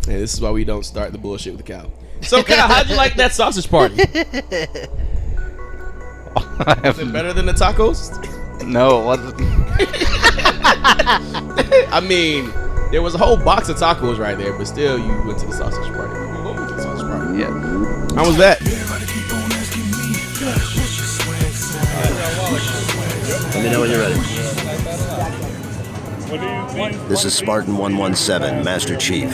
And this is why we don't start the bullshit with the cow. So, Kyle, how'd you like that sausage party? Was it better than the tacos? No, it wasn't. I mean, there was a whole box of tacos right there, but still, you went to the sausage party. You went to the sausage party. Yeah. How was that? Let me know when you're ready. This is Spartan 117, Master Chief.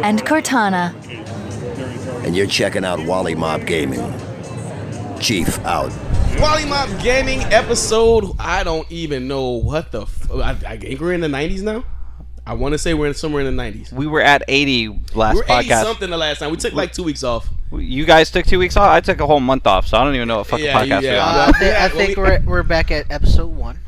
And Cortana. And you're checking out Wollie Mopped Gaming. Chief out. Wollie Mopped Gaming episode. I don't even know what the. I think we're in the 90s now. I want to say we're somewhere in the 90s. We were at 80 last we were 80 podcast. Something the last time. We took like 2 weeks off. You guys took 2 weeks off. I took a whole month off, so I don't even know what fucking podcast we're on. I think we're back at episode 1.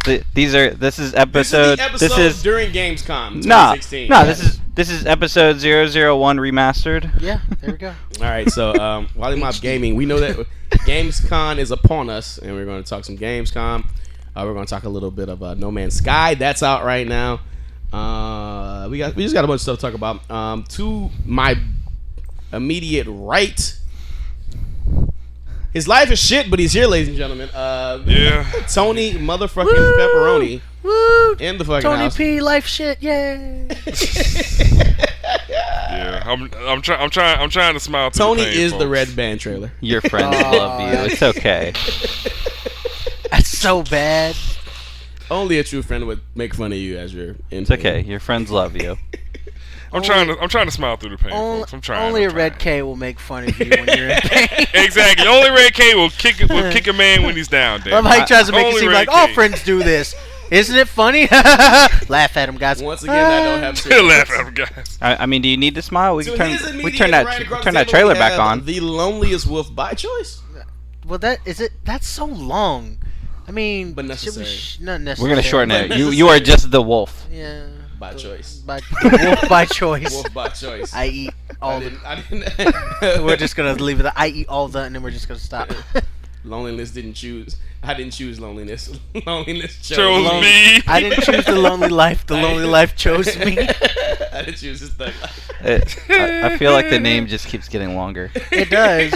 This is episode. This is during Gamescom 2016. No, this is episode 001 remastered. Yeah, there we go. All right, so Wollie Mopped Gaming. We know that Gamescom is upon us, and we're going to talk some Gamescom. We're going to talk a little bit of No Man's Sky. That's out right now. We just got a bunch of stuff to talk about. To my immediate right. His life is shit, but he's here, ladies and gentlemen. Tony motherfucking Pepperoni in the fucking Tony house. P, life shit, yay! Yeah, I'm trying to smile. Tony the pain, is folks. the red band trailer. Your friends love you. It's okay. That's so bad. Only a true friend would make fun of you as you're in. It's okay. Your friends love you. I'm trying to smile through the pain, folks. I'm trying. Only a red K will make fun of you when you're in pain. Exactly. Only red K will kick a man when he's down. Love how he tries to make it Only seem Red like all K. friends do this. Isn't it funny? Laugh at him, guys. Once again, I don't have to laugh at him, guys. I mean, do you need to smile? We So can his turn immediate that right across turn the that table, trailer we back have on. The loneliest wolf by choice. Well, that's so long. I mean, But necessary. Not necessary. We're gonna shorten But it. necessary. You are just the wolf. Yeah. By choice. Wolf by choice. Wolf by choice. I eat all the. I didn't. We're just gonna leave it. I eat all the, and then we're just gonna stop. Loneliness didn't choose. I didn't choose loneliness. Loneliness Chose chose me. I didn't choose the lonely life. The lonely life chose me. I didn't choose this thing. I feel like the name just keeps getting longer. It does.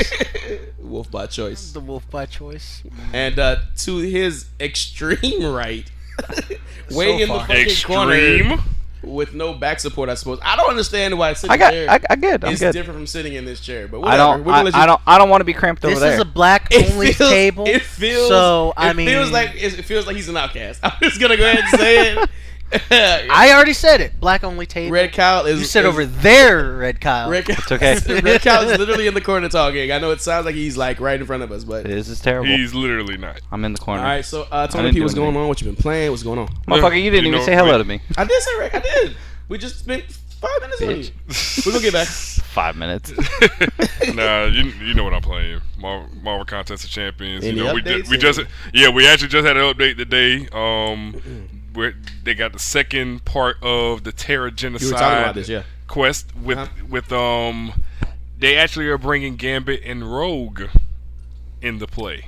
Wolf by choice. The wolf by choice. And to his extreme right, way in the far. fucking corner Extreme. with no back support, I suppose. I don't understand why sitting I got. there I good. I'm is good. different from sitting in this chair. But I whatever. don't. We're gonna let you- I don't want to be cramped over This there. is a black It only feels- table. It feels. So I it mean, feels like he's an outcast. I'm just gonna go ahead and say it. I already said it. Black only table. Red Kyle is. You said is- over there, Red Kyle. Red Kyle, It's okay. Red Kyle is literally in the corner talking. I know it sounds like he's like right in front of us, but. This is terrible. He's literally not. I'm in the corner. All right, so I Tony didn't P, do what's going anything. on? What you been playing? What's going on? Motherfucker, you didn't You even know, say hello wait. to me. I did say Rick. I did. We just spent 5 minutes on you. We're gonna get back. 5 minutes. Nah, you know what I'm playing. Marvel Contest of Champions. Any You know, updates? we actually just had an update today. Where they got the second part of the Terra You were talking about Genocide this, yeah. quest with they actually are bringing Gambit and Rogue into play.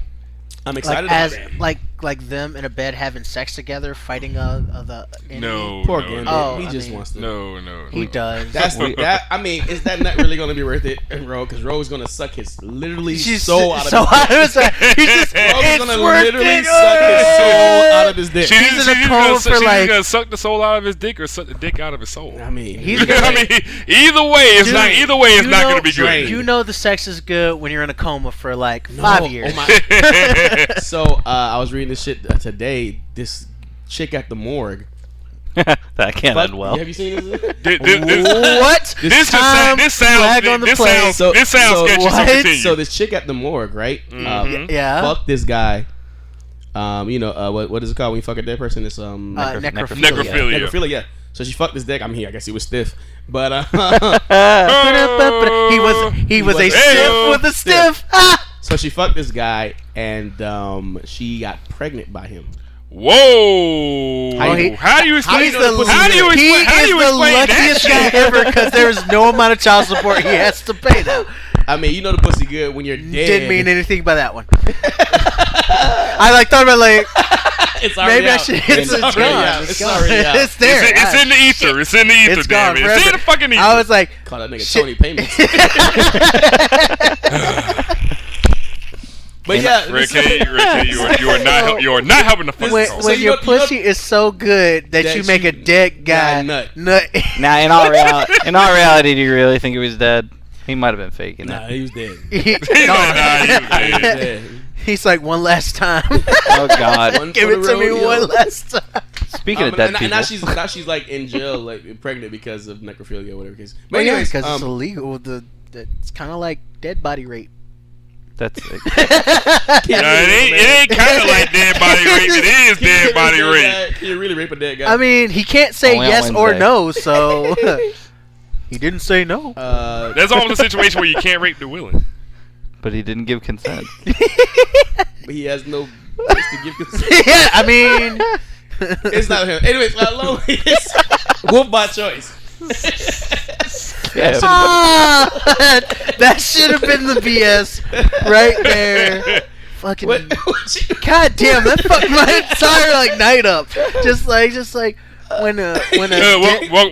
I'm excited Like about as that. like them in a bed having sex together, fighting the enemy. No, Poor no, Gambit. Oh, he I just mean- wants to. no. He does. That's that. I mean, is that not really gonna be worth it, Rogue? Because Rogue's gonna suck his literally She's soul out of so his out of his He's just, Rogue's it's gonna worth literally it. suck his soul out of his dick. He's in a coma for like- gonna suck the soul out of his dick or suck the dick out of his soul. I mean, He's gonna- I mean, either way, it's Dude, not. Either way, it's you not know- gonna be Drain. good. You know the sex is good when you're in a coma for like No, 5 years. Oh my. So I was reading this shit today. This chick at the morgue. That can't end well. Have you seen this? What? This Time flag on the play. This sounds sketchy. So what? continue. So this chick at the morgue, right? Yeah. Fuck this guy. What is it called when you fuck a dead person? It's Necrophilia. necrophilia. Yeah. So she fucked his dick. I mean, I guess he was stiff, but He was a was- stiff with a stiff. Ah! so she fucked this guy, and she got pregnant by him. Whoa! How you- How do you explain? He's that? the, How do you he explain? How do is you the explain luckiest guy that? ever because there is no amount of child support he has to pay now. I mean, you know the pussy good when you're dead. Didn't mean anything by that one. I like thought about like It's already maybe I out. should. It's already out. It's already out. It's there. It's in the ether. It's in the ether. It's gone Damn it. It's in forever. the fucking ether. I was like, Call that nigga shit. Tony Payments. But yeah, Rick K, you are not helping the fucking when, cause. when you your know- you know- pussy is so good that you make a dead guy nut. Now, in all reality, do you really think he was dead? He might have been faking Nah, it. he was dead. He's like, nah, you He was dead. dead. He's like, one last time. Oh God! One Give for it the to me rodeo. one last time. Speaking of dead and people, now she's like in jail, like pregnant because of necrophilia or whatever case. But Well, yeah, anyways, because it's illegal. It's kind of like dead body rape. that's Nah, it ain't kind of like dead body rape. It is dead body rape. Can you really rape a dead guy? I mean, he can't say Only on yes or Wednesday. no, so he didn't say no. That's almost a situation where you can't rape the willing. but he didn't give consent. but he has no place to give consent. Yeah, I mean, It's not him. Anyways, loneliness. Wolf by choice. Yeah, that should have been the BS right there. Fucking What? god damn, that fucked my entire like night up. Just like when a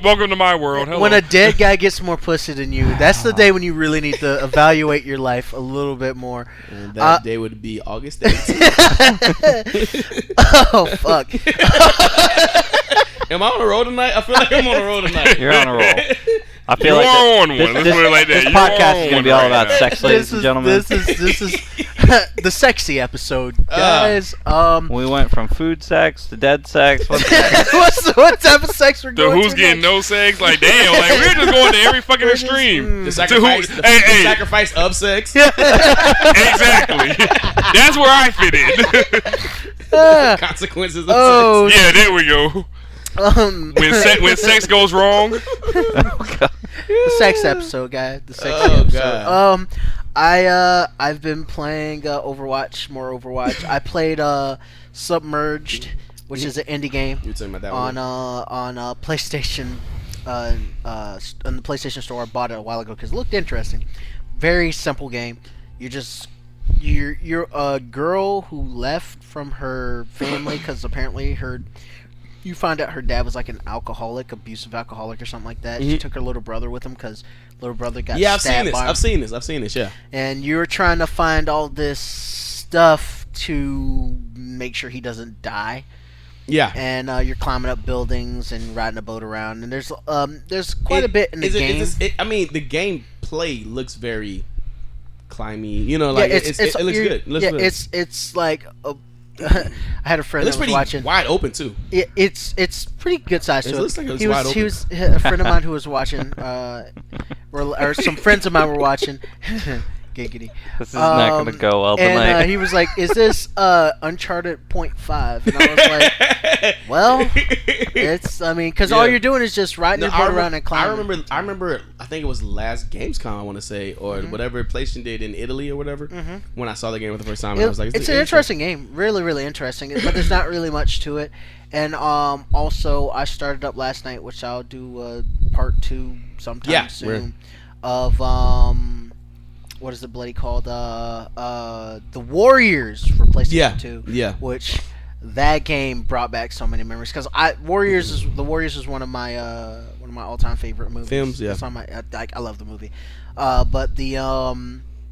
Welcome to my world. Hello. when a dead guy gets more pussy than you, that's the day when you really need to evaluate your life a little bit more. And that day would be August 8th. Oh fuck. Am I on a roll tonight? I feel like I'm on a roll tonight. You're on a roll. I You feel like are on one. Let's put it like that. This You podcast are is on gonna be one all right about now. sex, ladies and gentlemen. This is the sexy episode, guys. We went from food sex to dead sex. What's what type of sex we're The going who's to getting next? no sex? Like damn, like we're just going to every fucking extreme. The sacrifice, To who- the hey. sacrifice of sex. Exactly. That's where I fit in. Consequences of Oh, Yeah, there we go. When sex goes wrong. the sex episode, guys. The sex Oh, episode. God. I've been playing Overwatch, more Overwatch. I played Submerged, which is an indie game sex. You were talking about that on PlayStation, on the PlayStation Store. I bought it a while ago because it looked interesting. Very simple game. You're a girl who left from her family because apparently you find out her dad was like an abusive alcoholic or something like that. She took her little brother with him because little brother got Yeah, I've stabbed seen this. by him. I've seen this. Yeah. And you're trying to find all this stuff to make sure he doesn't die. Yeah. And you're climbing up buildings and riding a boat around. And there's quite a bit in the game. I mean, the gameplay looks very climby. You know, Yeah, like it looks good. It looks good. it's like I had a friend It looks that was pretty watching. wide open too. It's pretty good size to It it. looks like it was he wide was open. he was a friend of mine who was watching, or some friends of mine were watching. Giggity. This is not gonna go well And tonight. he was like, "Is this Uncharted 0.5?" And I was like, "Well, it's because all Yeah. you're doing is just riding your boat around and climbing." I remember. I think it was last Gamescom. I want to say, or whatever PlayStation did in Italy or whatever. When I saw the game for the first time, I was like, it's an interesting game, really, really interesting. But there's not really much to it. And also, I started up last night, which I'll do part 2 sometime soon. Of what is it bloody called? The Warriors for PlayStation 2. Yeah. Which that game brought back so many memories because The Warriors is one of my all-time favorite movies. Films, yeah. It's on my I love the movie. But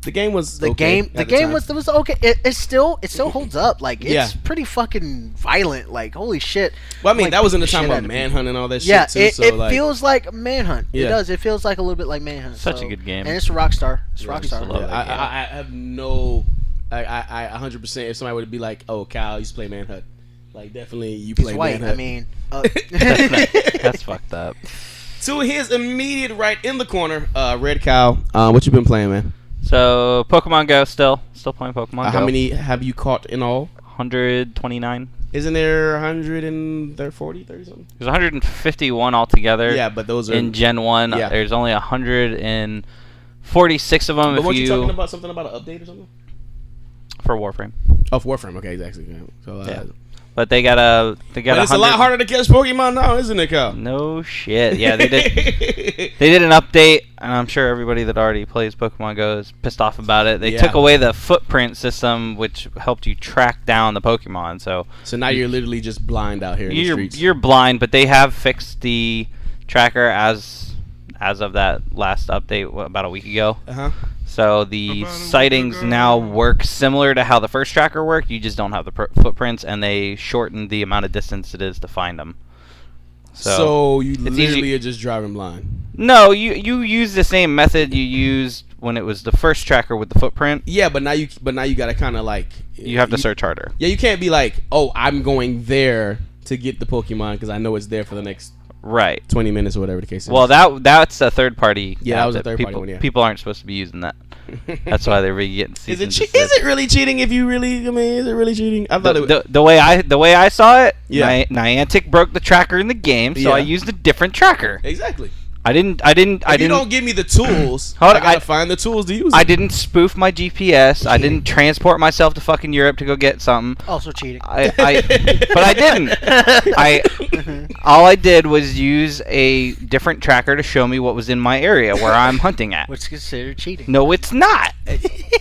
the game was the okay game at the time. was okay. It still holds up. Like it's Yeah. pretty fucking violent. Like holy shit. Well, I mean, Like, that was in the beat time shit of out of people. Manhunt and all that Yeah, shit too. it feels like Manhunt. It Yeah. does. It feels like a little bit like Manhunt. Such a so- good game. And it's a Rockstar. It's I used to Rockstar. love Yeah, that game. I have no. I 100%. If somebody would be like, "Oh, Kyle used to play Manhunt," like definitely you He's play white. Manhunt. I mean, That's fucked up. To his immediate right in the corner, Red Cow. What you been playing, man? So Pokemon Go still playing Pokemon Go. How many have you caught in all? 129. Isn't there 140, 30 something? There's 151 altogether. Yeah, but those are in Gen 1. Yeah. There's only 146 of them But if weren't you talking you about something about an update or something? for Warframe. Oh, for Warframe. Okay, exactly. Yeah. So, Yeah. But they got a But it's a lot harder to catch Pokemon now, isn't it, Kyle? No shit. Yeah, they did. They did an update, and I'm sure everybody that already plays Pokemon Go is pissed off about it. They took away the footprint system, which helped you track down the Pokemon. So now you're literally just blind out here in the streets. You're blind, but they have fixed the tracker as of that last update about a week ago. So the sightings now work similar to how the first tracker worked. You just don't have the footprints, and they shortened the amount of distance it is to find them. So you literally are just driving blind. No, you use the same method you used when it was the first tracker with the footprint. Yeah, but now you gotta kind of like. You have to search harder. Yeah, you can't be like, oh, I'm going there to get the Pokemon because I know it's there for the next 20 minutes or whatever the case is. Well, that's a third party. Yeah, that was a third party one. Yeah. People aren't supposed to be using that. That's why they're really getting. Is it really cheating? If you really, I mean, is it really cheating? I thought the way I saw it. Yeah. Niantic broke the tracker in the game, so I used a different tracker. Exactly. I didn't. If you don't give me the tools, I gotta find the tools to use. I didn't spoof my GPS. I didn't transport myself to fucking Europe to go get something. Also cheating. But I didn't. All I did was use a different tracker to show me what was in my area where I'm hunting at. Which is considered cheating. No, it's not.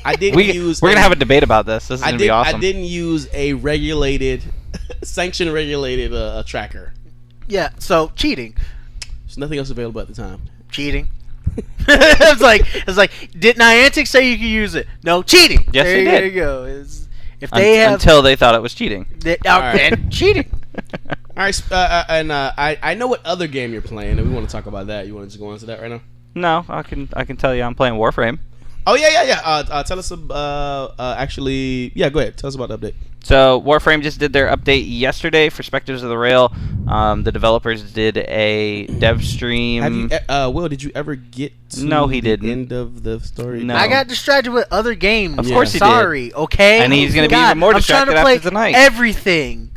I didn't use. We're gonna have a debate about this. This is gonna be awesome. I didn't use a sanction regulated tracker. Yeah. So cheating. There's nothing else available at the time. Cheating. it's like did Niantic say you could use it? No, cheating. Yes, they did. There you go. If they until they thought it was cheating. Then cheating. All right, and I know what other game you're playing, and we want to talk about that. You want to just go on to that right now? No, I can tell you I'm playing Warframe. Oh yeah. Tell us actually, yeah. Go ahead. Tell us about the update. So Warframe just did their update yesterday for Spectres of the Rail. The developers did a dev stream. Have you, Will? Did you ever get to the end of the story? No. I got distracted with other games. Of course he did. Sorry, okay. And he's gonna be even more distracted after tonight. Everything.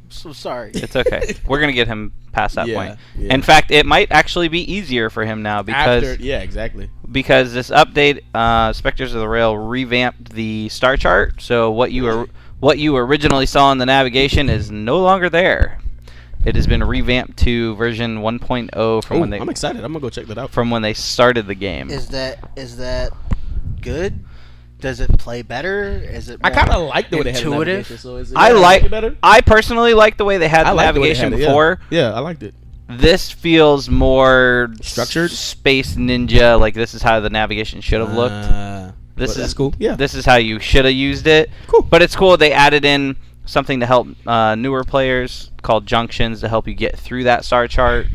I'm so sorry. It's okay. We're gonna get him past that point. Yeah. In fact, it might actually be easier for him now because exactly. Because this update, Spectres of the Rail revamped the star chart. So what you originally saw in the navigation is no longer there. It has been revamped to version 1.0 from when they. I'm excited. I'm gonna go check that out. From when they started the game. Is that good? Does it play better? Is it? I kind of like the way they had intuitive. navigation. So is it better? I personally like the way they had the navigation before. Yeah, I liked it. This feels more structured, Space Ninja. Like this is how the navigation should have looked. That's cool. Yeah, this is how you should have used it. Cool. But it's cool. They added in something to help newer players called junctions to help you get through that star chart.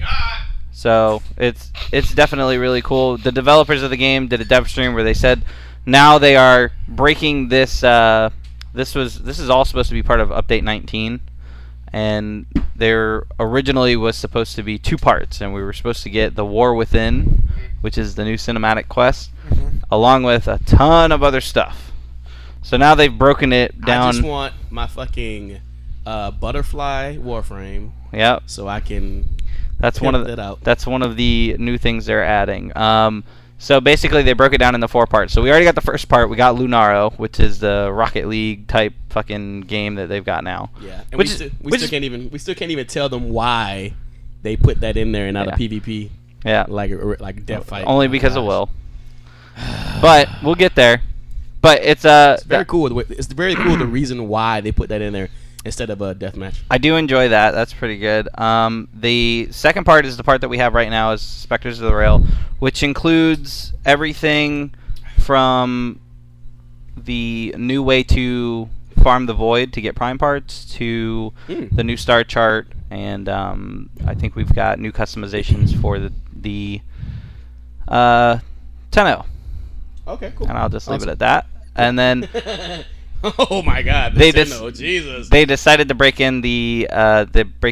So it's definitely really cool. The developers of the game did a dev stream where they said now they are breaking this. This is all supposed to be part of Update 19. And there originally was supposed to be 2 parts, and we were supposed to get the War Within, which is the new cinematic quest, along with a ton of other stuff. So now they've broken it down. I just want my fucking butterfly Warframe. Yep. So I can. That's one of the new things they're adding. So basically, they broke it down into 4 parts. So we already got the first part. We got Lunaro, which is the Rocket League type fucking game that they've got now. Yeah, and we still can't even tell them why they put that in there and not a PvP. Yeah, like a death fight. Only because of Will. But we'll get there. But it's very cool. It's very cool the reason why they put that in there instead of a deathmatch. I do enjoy that. That's pretty good. The second part is the part that we have right now is Spectres of the Rail, which includes everything from the new way to farm the void to get prime parts to the new star chart, and I think we've got new customizations for the Tenno. Okay, cool. And I'll just leave it at that. And then oh my God! Jesus! They decided to break the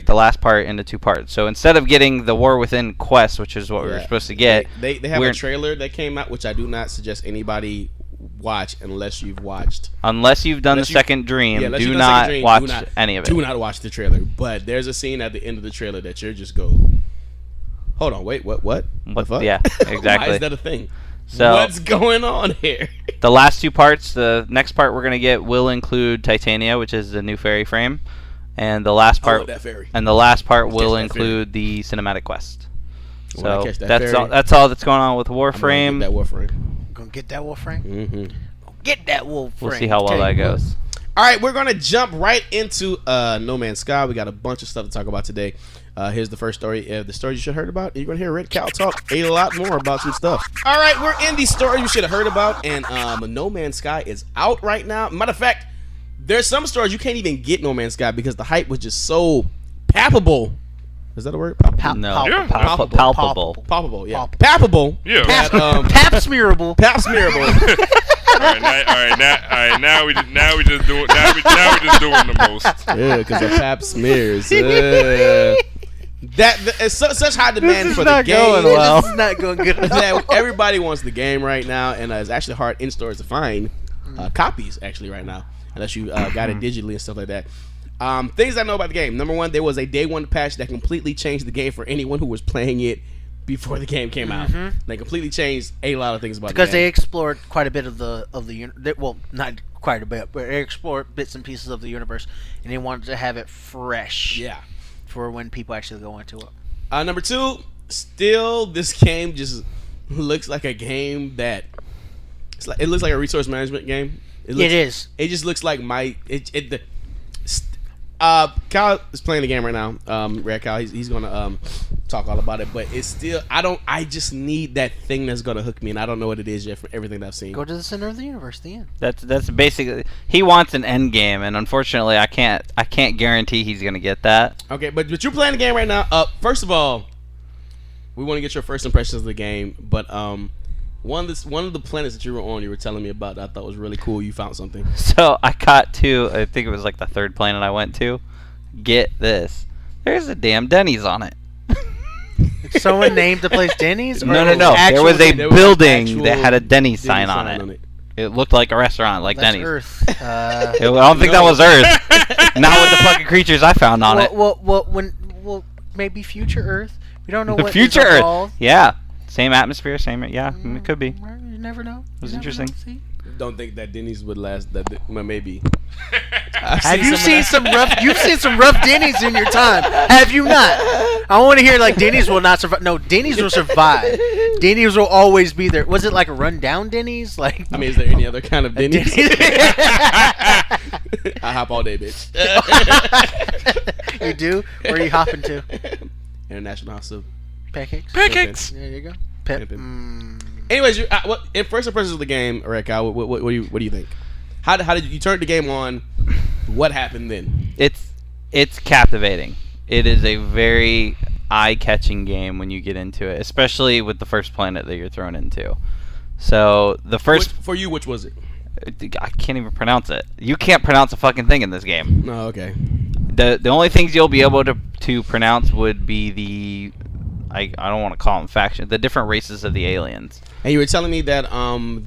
last part into 2 parts. So instead of getting the War Within quest, which is what we were supposed to get, they have a trailer that came out, which I do not suggest anybody watch unless you've watched. Unless you've done the second dream, do not watch any of it. Do not watch the trailer. But there's a scene at the end of the trailer that you're just go. Hold on, wait, what? What the fuck? Yeah, exactly. Why is that a thing? So what's going on here? The last 2 parts, the next part we're going to get will include Titania, which is the new fairy frame, and the last I love part that ferry. will that include the cinematic quest. When I So catch that that's ferry, all. That's all that's going on with I'm gonna get Warframe. that Warframe. Gonna get that Wolframe. Mm-hmm. Get that Wolframe. We'll see how well Tell that you what. goes. All right, we're gonna jump right into No Man's Sky. We got a bunch of stuff to talk about today. Here's the first story. The story you should have heard about. You're gonna hear Red Cow talk a lot more about some stuff. All right, we're in the story you should have heard about, and No Man's Sky is out right now. Matter of fact, there's some stores you can't even get No Man's Sky because the hype was just so palpable. Is that a word? Palpable. No, Yeah. palpable. Palpable, yeah. Palpable. Palpable. Yeah. That, Pap smearable. Pap smearable. All right, now we just doing the most. Yeah, because the pap smears. That it's such high demand for the not game. going well. This is not going good. That everybody wants the game right now, and it's actually hard in stores to find copies actually right now, unless you got it digitally and stuff like that. Things I know about the game. Number one, there was a day one patch that completely changed the game for anyone who was playing it before the game came out. They completely changed a lot of things about Because the they game. explored quite a bit of well, not quite a bit, but they explored bits and pieces of the universe, and they wanted to have it fresh. Yeah. For when people actually go into it. Number two, still this game just looks like a game that it looks like a resource management game. It is. It just looks like Kyle is playing the game right now. Red Kyle, he's gonna talk all about it, but it's still I just need that thing that's gonna hook me, and I don't know what it is yet from everything that I've seen. Go to the center of the universe. The end. That's basically he wants an end game, and unfortunately, I can't guarantee he's gonna get that. Okay, but you're playing the game right now. First of all, we want to get your first impressions of the game, but one of the planets that you were on, you were telling me about that I thought was really cool. You found something. So I got to, I think it was like the third planet I went to. Get this, there's a damn Denny's on it. Someone named the place Denny's? No. There There was a there was building actual that had a Denny's Denny's sign on it. It looked like a restaurant, like That's Denny's. Earth. I don't think that was Earth. Not with the fucking creatures I found on it. Well, maybe future Earth. We don't know what Future it's Earth. called. Yeah. Same atmosphere, same. Yeah, it could be. You never know. was interesting. Don't think that Denny's would last. Well, maybe. Have you seen some rough? You've seen some rough Denny's in your time, have you not? I want to hear like Denny's will not survive. No, Denny's will survive. Denny's will always be there. Was it like a rundown Denny's? Like I mean, is there any other kind of Denny's? I hop all day, bitch. You do? Where are you hopping to? International House of Pancakes. Pancakes. There you go. Pep. Pimpin'. Anyways, in first impressions of the game, Red Cow, what do you think? How did you turn the game on? What happened then? It's captivating. It is a very eye-catching game when you get into it, especially with the first planet that you're thrown into. So the first For you, which was it? I can't even pronounce it. You can't pronounce a fucking thing in this game. Oh, okay. The only things you'll be able to pronounce would be the I don't want to call them faction, the different races of the aliens. And you were telling me that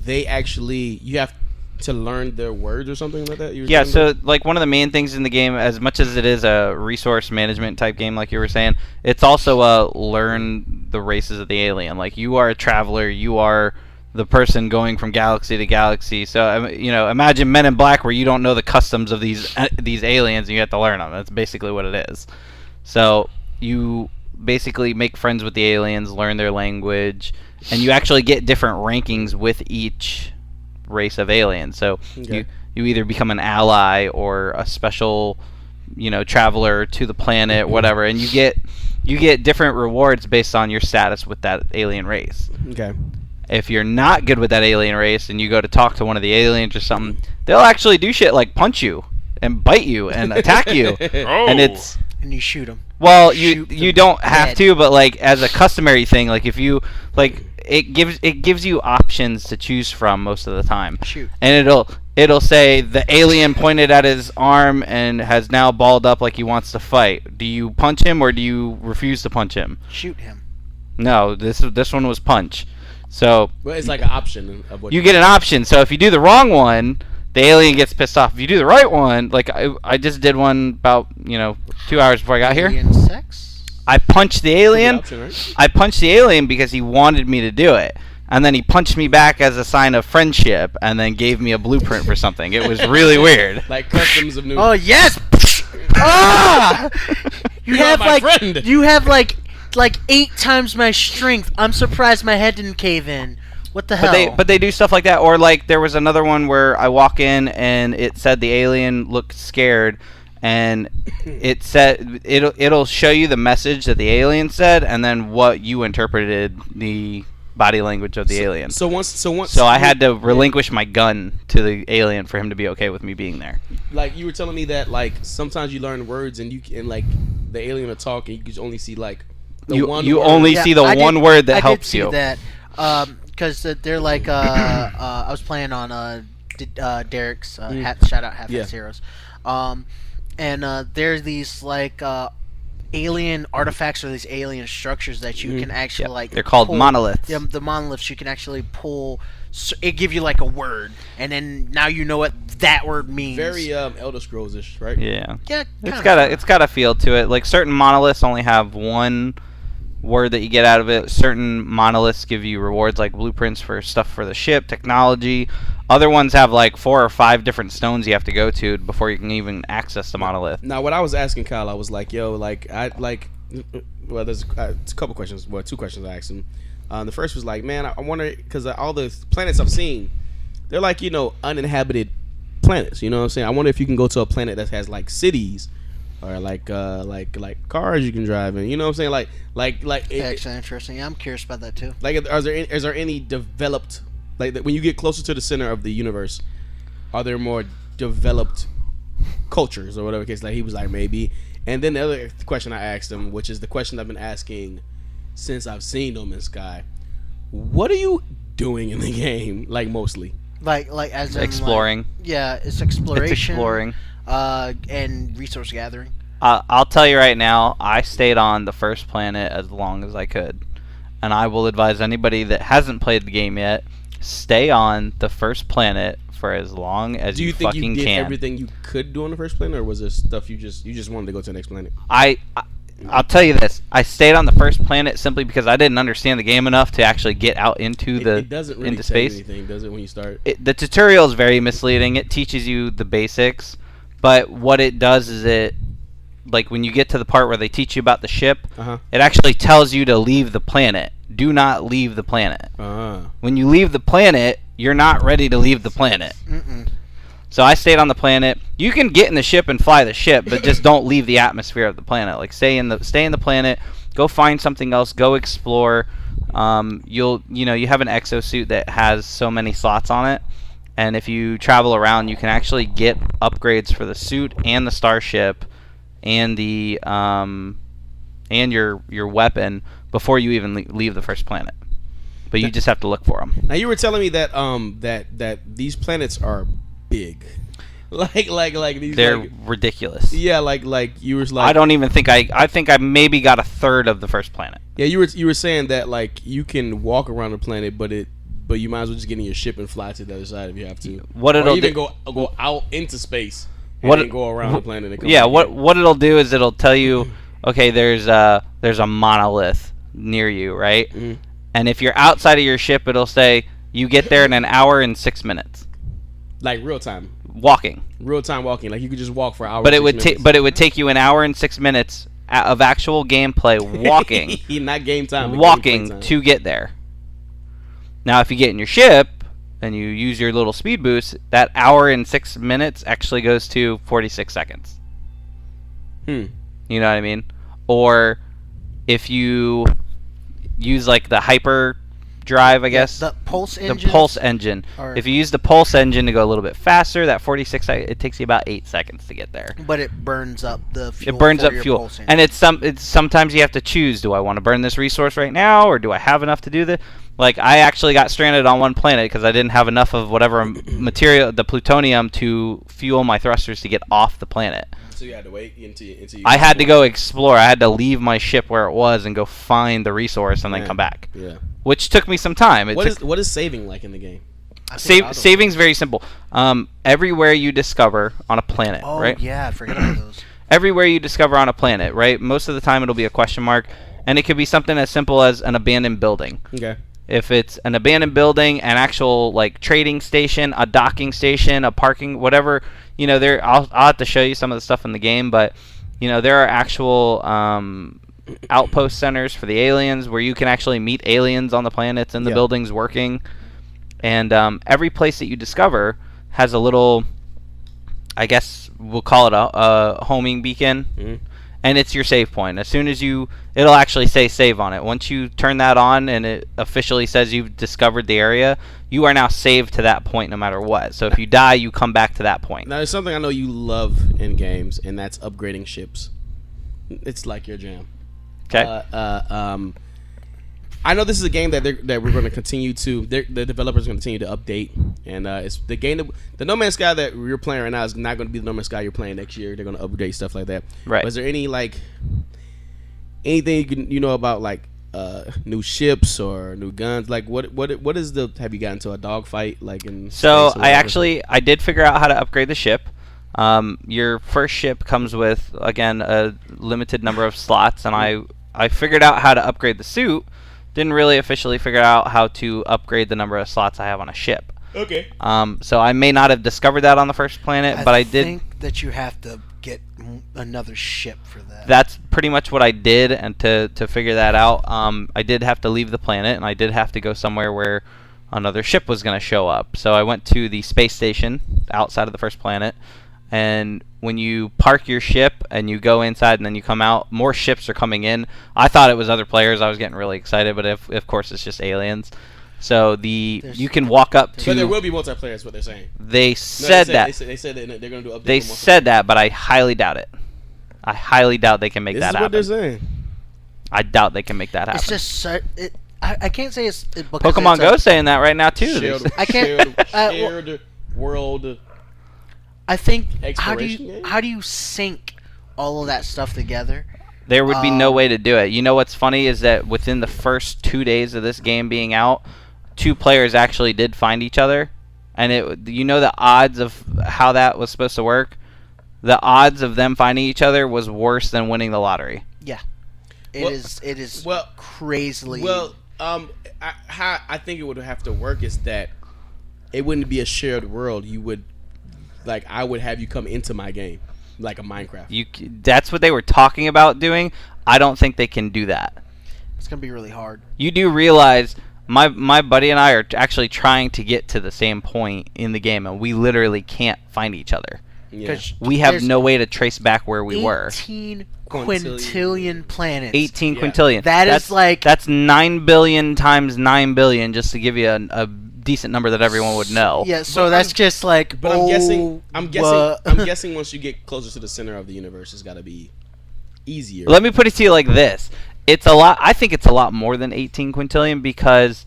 they actually you have to learn their words or something like that. Yeah, so like one of the main things in the game, as much as it is a resource management type game, like you were saying, it's also a learn the races of the alien. Like you are a traveler, you are the person going from galaxy to galaxy. So imagine Men in Black, where you don't know the customs of these aliens, and you have to learn them. That's basically what it is. So you basically make friends with the aliens, learn their language, and you actually get different rankings with each race of aliens. So you either become an ally or a special traveler to the planet, whatever, and you get different rewards based on your status with that alien race. Okay. If you're not good with that alien race and you go to talk to one of the aliens or something, they'll actually do shit like punch you and bite you and attack you. Oh. And you shoot them. Well, you don't have to, but like as a customary thing, like if you like, it gives you options to choose from most of the time. Shoot. And it'll say the alien pointed at his arm and has now balled up like he wants to fight. Do you punch him or do you refuse to punch him? Shoot him. No, this one was punch. So Well, it's like an option of what you get an option. So if you do the wrong one, the alien gets pissed off. If you do the right one, like I just did one about 2 hours before I got here. Alien sex? I punched the alien. Option, right? I punched the alien because he wanted me to do it. And then he punched me back as a sign of friendship and then gave me a blueprint for something. It was really weird. Like customs of new. Oh yes! Ah! You You're have my like friend. you have like 8 times my strength. I'm surprised my head didn't cave in. What the hell? But they do stuff like that. Or like there was another one where I walk in and it said the alien looked scared, and it said it'll show you the message that the alien said and then what you interpreted the body language of the alien. So I had to relinquish my gun to the alien for him to be okay with me being there. Like you were telling me that like sometimes you learn words and you can like the alien will talk and you can only see like the one You word. see the one word that helps I did see you. that. Because they're like I was playing on Derek's shout out Half Ass Heroes, and there's these like alien artifacts or these alien structures that you can actually like. They're called pull. monoliths. Yeah, the monoliths you can actually pull. So it give you like a word, and then now you know what that word means. Very Elder Scrolls-ish, right? Yeah. Yeah, It's got a feel to it. Like certain monoliths only have one word that you get out of it. Certain monoliths give you rewards like blueprints for stuff for the ship, technology. Other ones have like 4 or 5 different stones you have to go to before you can even access the monolith. Now, what I was asking Kyle, I was like, "Yo, like, well, there's a couple questions. Well, 2 questions I asked him. The first was like, man, I wonder because all the planets I've seen, they're like uninhabited planets. You know what I'm saying? I wonder if you can go to a planet that has like cities or like cars you can drive in. You know what I'm saying? Like Actually, interesting. Yeah, I'm curious about that too. Like, is there any developed like when you get closer to the center of the universe? Are there more developed cultures or whatever case? Like he was like maybe. And then the other question I asked him, which is the question I've been asking since I've seen No Man's Sky, what are you doing in the game? Like mostly. Like as in Exploring. It's exploration. It's exploring. And resource gathering. I'll tell you right now, I stayed on the first planet as long as I could. And I will advise anybody that hasn't played the game yet, stay on the first planet for as long as you fucking can. Do you think you did everything you could do on the first planet, or was there stuff you just wanted to go to the next planet? I'll tell you this. I stayed on the first planet simply because I didn't understand the game enough to actually get out into it doesn't really into tell you space. anything, does it, when you start? The tutorial is very misleading. It teaches you the basics, but what it does is it, like when you get to the part where they teach you about the ship, it actually tells you to leave the planet. Do not leave the planet. When you leave the planet, you're not ready to leave the planet. So I stayed on the planet. You can get in the ship and fly the ship, but just don't leave the atmosphere of the planet. Like stay in the planet. Go find something else. Go explore. You have an exosuit that has so many slots on it, and if you travel around, you can actually get upgrades for the suit and the starship, and the and your weapon before you even leave the first planet. But you just have to look for them. Now you were telling me that that these planets are big, like these. They're ridiculous. Yeah, like you were like. I don't even think I think I maybe got a third of the first planet. Yeah, you were saying that like you can walk around the planet, but you might as well just get in your ship and fly to the other side if you have to. What it'll or even do, go out into space and then go around the planet. And come yeah, back in. what it'll do is it'll tell you, okay, there's a monolith near you, right? Mm-hmm. And if you're outside of your ship, it'll say you get there in an hour and 6 minutes. Like real time walking. Like you could just walk for hours. But it would take you an hour and 6 minutes of actual gameplay walking. Not game time. Walking time. to get there. Now, if you get in your ship and you use your little speed boost, that hour and 6 minutes actually goes to 46 seconds. You know what I mean? Or if you use like the hyper drive, I guess. The pulse engine. The pulse engine. If you use the pulse engine to go a little bit faster, that 46 it takes you about 8 seconds to get there. But it burns up the fuel. It burns up fuel. And it's sometimes you have to choose, do I want to burn this resource right now, or do I have enough to do this? Like I actually got stranded on one planet because I didn't have enough of whatever material, the plutonium, to fuel my thrusters to get off the planet. So you had to wait until you I had to go explore. I had to leave my ship where it was and go find the resource and then come back. Yeah. Which took me some time. What is saving like in the game? Saving's very simple. Everywhere you discover on a planet, right? Oh yeah, I forgot about those. Everywhere you discover on a planet, right? Most of the time it'll be a question mark, and it could be something as simple as an abandoned building. Okay. If it's an abandoned building, an actual like trading station, a docking station, a parking, whatever, I'll have to show you some of the stuff in the game, but there are actual outpost centers for the aliens where you can actually meet aliens on the planets and the buildings working. And every place that you discover has a little, I guess we'll call it a homing beacon. Mm-hmm. And it's your save point. As soon as it'll actually say save on it. Once you turn that on and it officially says you've discovered the area, you are now saved to that point no matter what. So if you die, you come back to that point. Now, there's something I know you love in games, and that's upgrading ships. It's like your jam. Okay. I know this is a game that we're going to continue to. The developers are going to continue to update, and it's the game the No Man's Sky that we're playing right now is not going to be the No Man's Sky you're playing next year. They're going to update stuff like that. Right. But is there any anything you know about new ships or new guns? Like what is the? Have you gotten into a dogfight in? So space or I did figure out how to upgrade the ship. Your first ship comes with, again, a limited number of slots, and I figured out how to upgrade the suit. Didn't really officially figure out how to upgrade the number of slots I have on a ship. Okay. So I may not have discovered that on the first planet, but I did. I think that you have to get another ship for that. That's pretty much what I did, and to figure that out, I did have to leave the planet, and I did have to go somewhere where another ship was going to show up. So I went to the space station outside of the first planet. And when you park your ship and you go inside and then you come out, more ships are coming in. I thought it was other players. I was getting really excited, but of course it's just aliens. So you can walk up to. But there will be multiplayer. Is what they're saying. They said that. They said that they're going to do updates. They said that, but I highly doubt it. I highly doubt they can make that happen. This is what they're saying. I doubt they can make that happen. It's just I can't say it's because Pokemon Go's saying that right now too. I can't. Shared world. I think Exploration game? how do you sync all of that stuff together? There would be no way to do it. You know what's funny is that within the first 2 days of this game being out, 2 players actually did find each other, and the odds of how that was supposed to work. The odds of them finding each other was worse than winning the lottery. Yeah, it is crazily. Well, how I think it would have to work is that it wouldn't be a shared world. You would. I would have you come into my game, like a Minecraft. That's what they were talking about doing. I don't think they can do that. It's gonna be really hard. You do realize my buddy and I are actually trying to get to the same point in the game, and we literally can't find each other. Yeah. We have no way to trace back where we were. 18 quintillion planets. 18 Yeah. quintillion. That's 9 billion times 9 billion, just to give you a decent number that everyone would know. Yeah, so that's just like. But I'm guessing once you get closer to the center of the universe, it's got to be easier. Let me put it to you like this: it's a lot. I think it's a lot more than 18 quintillion because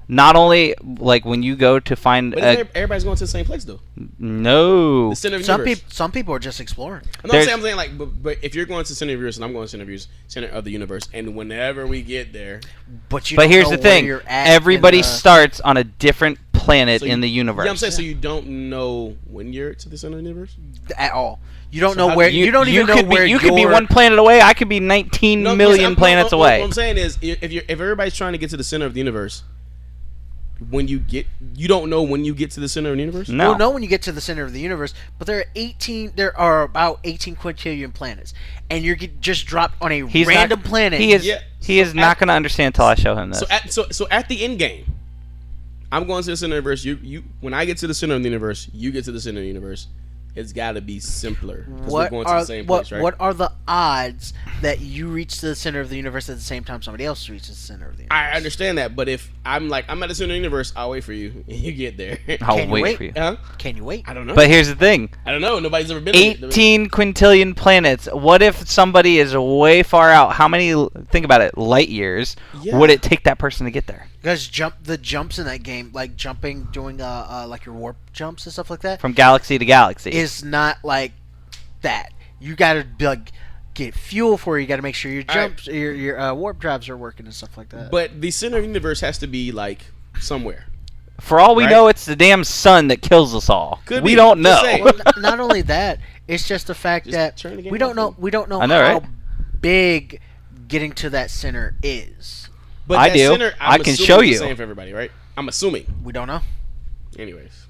not only when you go to find. But everybody's going to the same place though. No. The center of the universe. Some people are just exploring. I'm saying but if you're going to the center of the universe and I'm going to the center of the universe, and whenever we get there, but here's the thing: everybody starts on a different planet in the universe. Yeah, I'm saying so you don't know when you're to the center of the universe at all. You don't know where. You don't even know where you could be 1 planet away. I could be 19 million planets away. What I'm saying is, if everybody's trying to get to the center of the universe. You don't know when you get to the center of the universe? No. You'll know when you get to the center of the universe, but there are about 18 quintillion planets, and you're just dropped on a random planet. He is not going to understand until I show him this. So at the end game, I'm going to the center of the universe. You when I get to the center of the universe, you get to the center of the universe. It's got to be simpler. We're going to the same place, right? What are the odds that you reach the center of the universe at the same time somebody else reaches the center of the universe? I understand that, but if I'm at the center of the universe, I'll wait for you, and you get there. I'll wait for you. Huh? Can you wait? I don't know. But here's the thing. I don't know. Nobody's ever been 18 quintillion planets. What if somebody is way far out? How many, think about it, light years would it take that person to get there? Because the jumps in that game, like jumping, doing like your warp jumps and stuff like that, from galaxy to galaxy, is not like that. You gotta get fuel for it. You gotta make sure your jumps, your warp drives are working and stuff like that. But the center of the universe has to be somewhere. For all we know, it's the damn sun that kills us all. We don't know. Well, not only that, it's just the fact that we don't know. We don't know how big getting to that center is. But I do. Center, I can show you. The same for everybody, right? I'm assuming. We don't know. Anyways,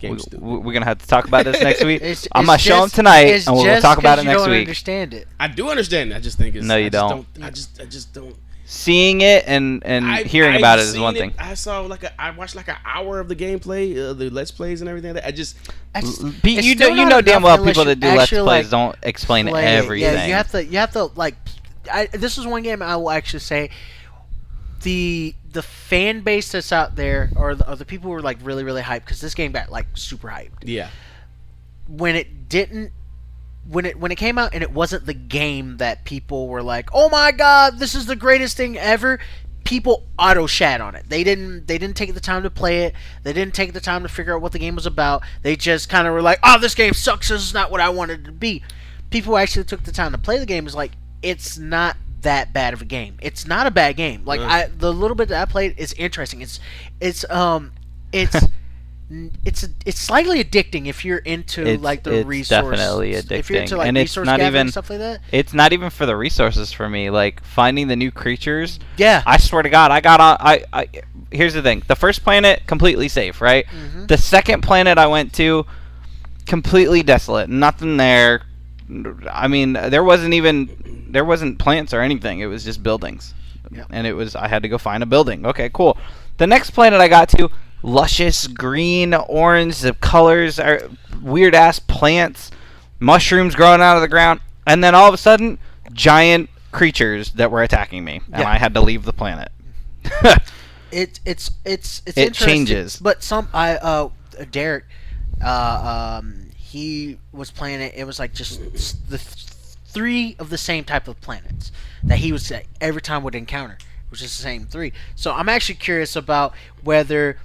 Game's stupid. We're gonna have to talk about this next week. I'm It's gonna show him just- tonight, it's and we'll just talk about 'cause it you next don't week. understand it. I do understand. I just think it's. No, you I just don't. I just don't. Seeing it and hearing about it is seen one thing. I saw I watched like an hour of the gameplay, the Let's Plays and everything. I just It's You still know not damn enough well unless people you that do Let's actually, Plays like, don't explain play it. everything. Yeah, you have to like. This is one game I will actually say. The fan base that's out there, or the people who are like really hyped, because this game got like super hyped. yeah. When it came out and it wasn't the game that people were like, oh my god, this is the greatest thing ever. People auto shat on it. They didn't take the time to play it. They didn't take the time to figure out what the game was about. They just kind of were like, oh, this game sucks. This is not what I wanted it to be. People who actually took the time to play the game is like, it's not that bad of a game. It's not a bad game. Like the little bit that I played is interesting. It's slightly addicting if you're into like the it's resource. Definitely addicting. If you're into like and resource it's not gathering even and stuff like that. It's not even for the resources for me. Like finding the new creatures. Yeah. I swear to God, I got on. I here's the thing. The first planet completely safe, right? Mm-hmm. The second planet I went to, completely desolate. Nothing there. I mean, there wasn't plants or anything. It was just buildings. Yep. And I had to go find a building. Okay, cool. The next planet I got to, luscious green, orange, the colors are weird ass plants, mushrooms growing out of the ground, and then all of a sudden, giant creatures that were attacking me, and Yeah. I had to leave the planet. It's It interesting, changes. But Derek, he was playing it. It was like just the three of the same type of planets that he would say every time would encounter, which is the same three. So I'm actually curious about what are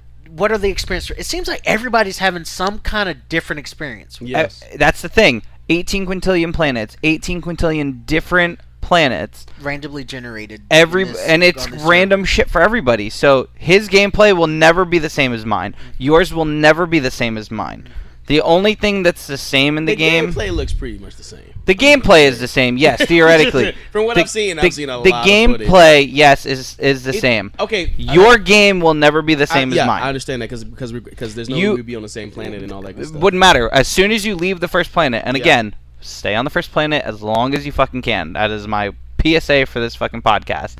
the experiences. It seems like everybody's having some kind of different experience. Yes. That's the thing. 18 quintillion planets, 18 quintillion different planets. Randomly generated. And it's random shit for everybody. So his gameplay will never be the same as mine. Yours will never be the same as mine. The only thing that's the same in the game. Gameplay looks pretty much the same. The gameplay is the same, yes, theoretically. From what I've seen a lot The of gameplay, yes, is the same. Okay. Your game will never be the same as mine. I understand that because there's no way we'd be on the same planet and all that good It stuff. wouldn't matter. As soon as you leave the first planet, and Yeah. again, stay on the first planet as long as you fucking can. That is my PSA for this fucking podcast.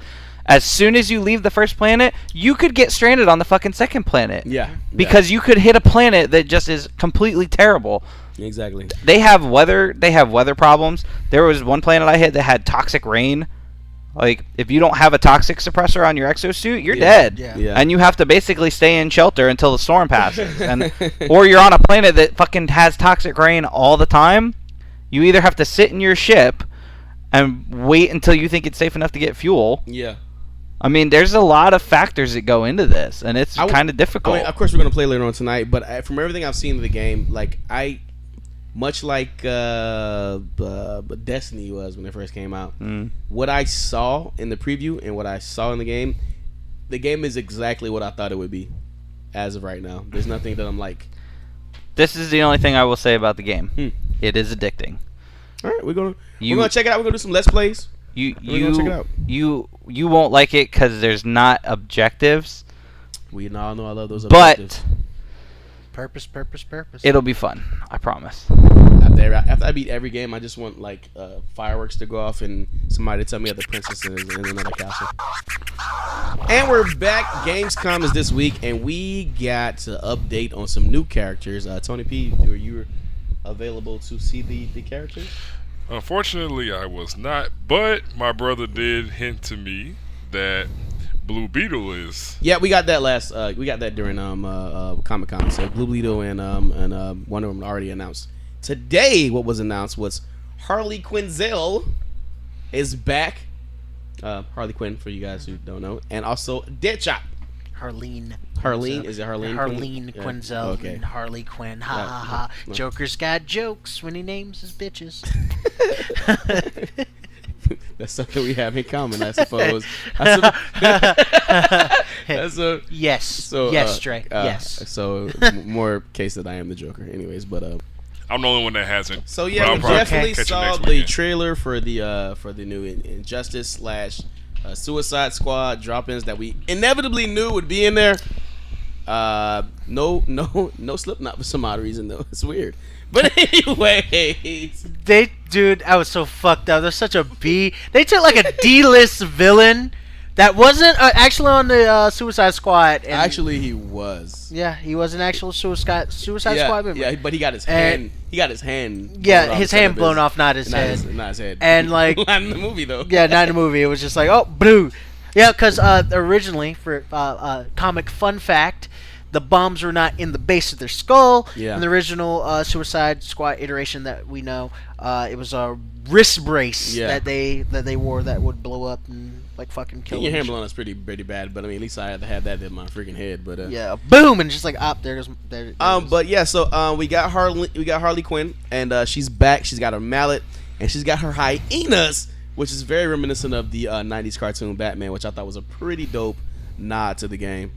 As soon as you leave the first planet, you could get stranded on the fucking second planet. Yeah. Because you could hit a planet that just is completely terrible. Exactly. They have weather problems. There was one planet I hit that had toxic rain. Like, if you don't have a toxic suppressor on your exosuit, you're dead. Yeah. And you have to basically stay in shelter until the storm passes. Or you're on a planet that fucking has toxic rain all the time. You either have to sit in your ship and wait until you think it's safe enough to get fuel. Yeah. I mean, there's a lot of factors that go into this, and it's kind of difficult. I mean, of course, we're gonna play later on tonight, but from everything I've seen of the game, like much like Destiny was when it first came out. What I saw in the preview and what I saw in the game is exactly what I thought it would be. As of right now, there's nothing that I'm like. This is the only thing I will say about the game. It is addicting. All right, we're gonna check it out. We're gonna do some Let's Plays. You check it out. You won't like it because there's not objectives. We all know I love those objectives. But Purpose. it'll be fun. I promise. After I beat every game, I just want like fireworks to go off and somebody to tell me that the princess is in another castle. And we're back. Gamescom is this week, and we got to update on some new characters. Tony P, were you available to see the characters? Unfortunately, I was not, but my brother did hint to me that Blue Beetle is. Yeah, we got that we got that during Comic Con. So Blue Beetle and Wonder Woman already announced. Today, what was announced was Harley Quinzel is back. Harley Quinn, for you guys who don't know, and also Deadshot. Harleen, is it Harleen? Harleen Yeah. Quinzel Okay. and Harley Quinn. Ha ha ha. No. Joker's got jokes when he names his bitches. That's something we have in common, I suppose. Yes. So, yes, Dre. Yes. So more case that I am the Joker, anyways. But I'm the only one that hasn't. so but yeah, I'll we probably definitely catch it saw next the weekend. trailer for the new Injustice / Suicide Squad drop-ins that we inevitably knew would be in there. No Slipknot for some odd reason though. It's weird. But anyways, Dude, I was so fucked up. They're such a B. They took like a D-list villain that wasn't actually on the Suicide Squad. And actually, he was. yeah, he was an actual Suicide Squad member. Yeah, but he got his hand. He got his hand. Yeah, his hand blown off, not his head. Not his head. And like, not in the movie though. yeah, not in the movie. It was just like, oh, blue. Yeah, because originally, for comic fun fact, the bombs were not in the base of their skull. Yeah. In the original Suicide Squad iteration that we know, it was a wrist brace that they wore that would blow up and like fucking kill. Your them. hand blown is pretty bad, but I mean, at least I had to have that in my freaking head. But yeah, boom, and just like there goes. There but yeah, so we got Harley Quinn, and she's back. She's got her mallet, and she's got her hyenas, which is very reminiscent of the '90s cartoon Batman, which I thought was a pretty dope nod to the game.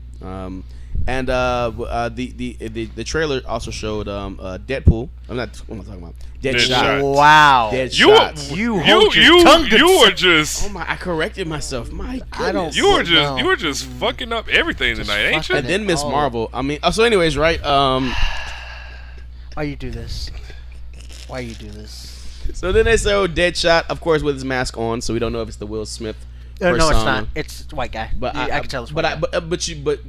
And the trailer also showed Deadpool. What am I talking about? Deadshot. Wow. Deadshot. You hold your tongue. You were just. Oh my! I corrected myself. My goodness. I don't. You were just fucking up everything tonight, ain't you? And then Miss Marvel. I mean, so anyways, right? Why you do this? Why you do this? So then they show Deadshot, of course, with his mask on, so we don't know if it's the Will Smith. No, it's not. It's a white guy. But I can tell it's white. But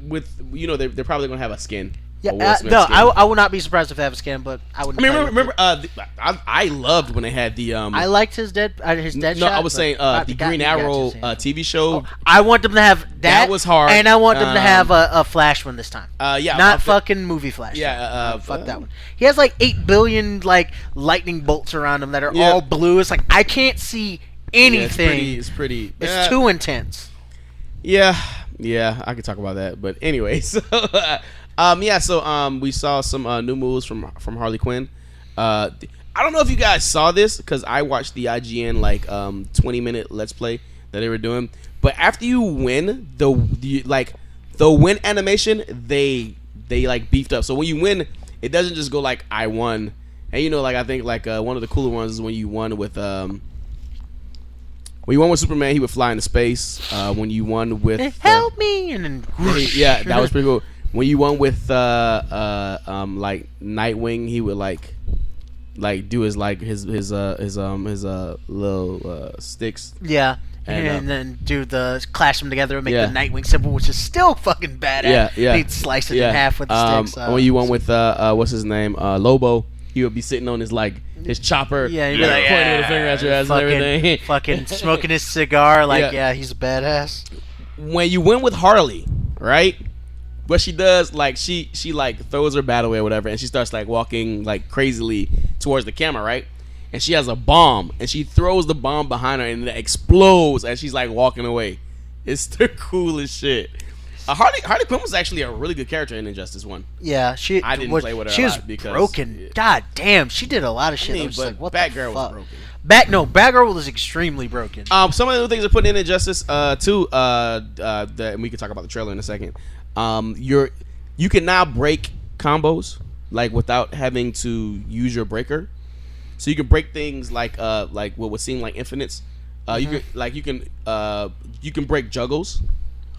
with they're probably gonna have a skin. Yeah, a Will Smith no, skin. I would not be surprised if they have a skin, but I would. I mean, remember I loved when they had the I liked his dead No, shot, I was saying the Green Arrow TV show. I want them to have that was hard. and I want them to have a Flash one this time. Yeah, not fucking movie Flash. Yeah, fuck that one. He has like 8 billion like lightning bolts around him that are all blue. It's like I can't see anything. It's pretty. It's too intense. Yeah, I could talk about that, but anyway, so we saw some new moves from Harley Quinn. I don't know if you guys saw this because I watched the IGN 20-minute Let's Play that they were doing, but after you win the win animation, they like beefed up. So when you win, it doesn't just go like I won, and I think one of the cooler ones is when you won with When you won with Superman, he would fly into space. When you won with help me, and then yeah, that was pretty cool. When you won with Nightwing, he would do his little sticks. Yeah. And then do clash them together and make the Nightwing symbol, which is still fucking badass. Yeah. He'd slice it in half with the sticks. When you won with what's his name, Lobo, he would be sitting on his chopper. Yeah, he'd be like pointing with a finger at your ass and everything. Fucking smoking his cigar, he's a badass. When you win with Harley, right? What she does, she throws her bat away or whatever, and she starts walking crazily towards the camera, right? And she has a bomb, and she throws the bomb behind her, and it explodes as she's walking away. It's the coolest shit. Harley Quinn was actually a really good character in Injustice 1. Yeah, I didn't play with her. She a was lot because, broken. Yeah. God damn, she did a lot of shit. I was but what Batgirl the was fuck? broken. Batgirl was extremely broken. Some of the new things they're putting in Injustice too. And we can talk about the trailer in a second. You can now break combos without having to use your breaker. So you can break things like what would seem like infinites. You can break juggles.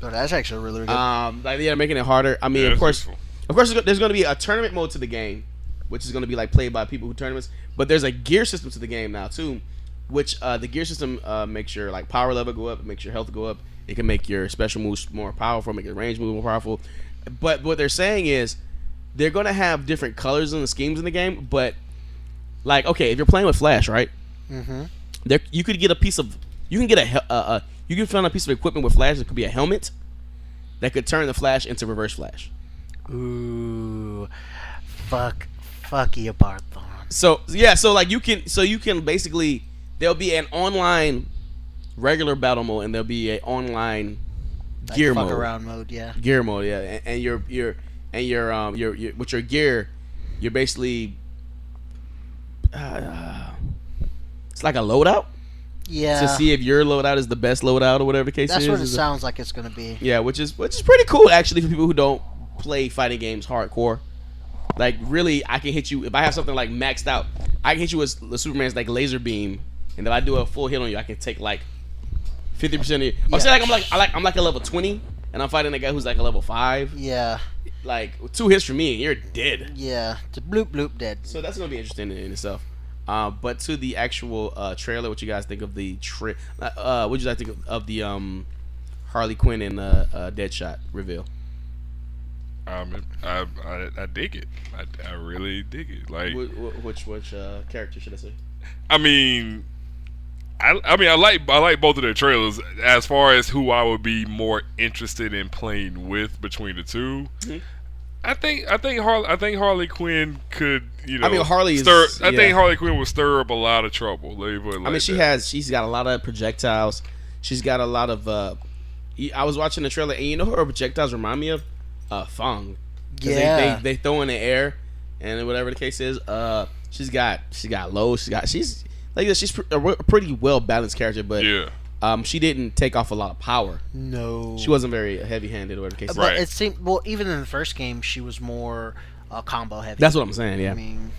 Oh, that's actually really good. Making it harder. I mean, of course, there's going to be a tournament mode to the game, which is going to be played by people who tournaments. But there's a gear system to the game now too, which the gear system makes your power level go up, it makes your health go up. It can make your special moves more powerful, make your range move more powerful. But what they're saying is they're going to have different colors and schemes in the game. But okay, if you're playing with Flash, right? Mm-hmm. You could get a piece of you can find a piece of equipment with Flash. It could be a helmet that could turn the Flash into Reverse Flash. Ooh, fuck you, Barthon. So you can basically there'll be an online regular battle mode and there'll be an online gear mode. Fuck around mode, yeah. Gear mode, yeah, and your with your gear, you're basically it's like a loadout. Yeah. To see if your loadout is the best loadout or whatever the case is. That's what it sounds like it's gonna be. Yeah, which is pretty cool actually for people who don't play fighting games hardcore. Really, I can hit you if I have something maxed out. I can hit you with the Superman's laser beam, and if I do a full hit on you, I can take 50% of you. Yeah. Say I'm a level 20, and I'm fighting a guy who's a level 5. Yeah. like 2 hits from me and you're dead. Yeah, it's bloop bloop dead. So that's gonna be interesting in itself. But to the actual trailer, what you guys think of the what you guys think of the Harley Quinn and Deadshot reveal? I dig it. I really dig it. Like, Which character should I say? I mean, I like both of their trailers. As far as who I would be more interested in playing with between the two, I think Harley Quinn could, I mean, Harley stir. is, I think Harley Quinn will stir up a lot of trouble. Let me put it like she's got a lot of projectiles. She's got a lot of. I was watching the trailer, and you know who her projectiles remind me of? Thong. Yeah. They throw in the air, and whatever the case is, she's got low. She's like this. She's a pretty well balanced character, but she didn't take off a lot of power. No, she wasn't very heavy handed, or whatever the case. But is. it seemed even in the first game, she was more combo heavy. That's what I'm saying. Yeah, I mean,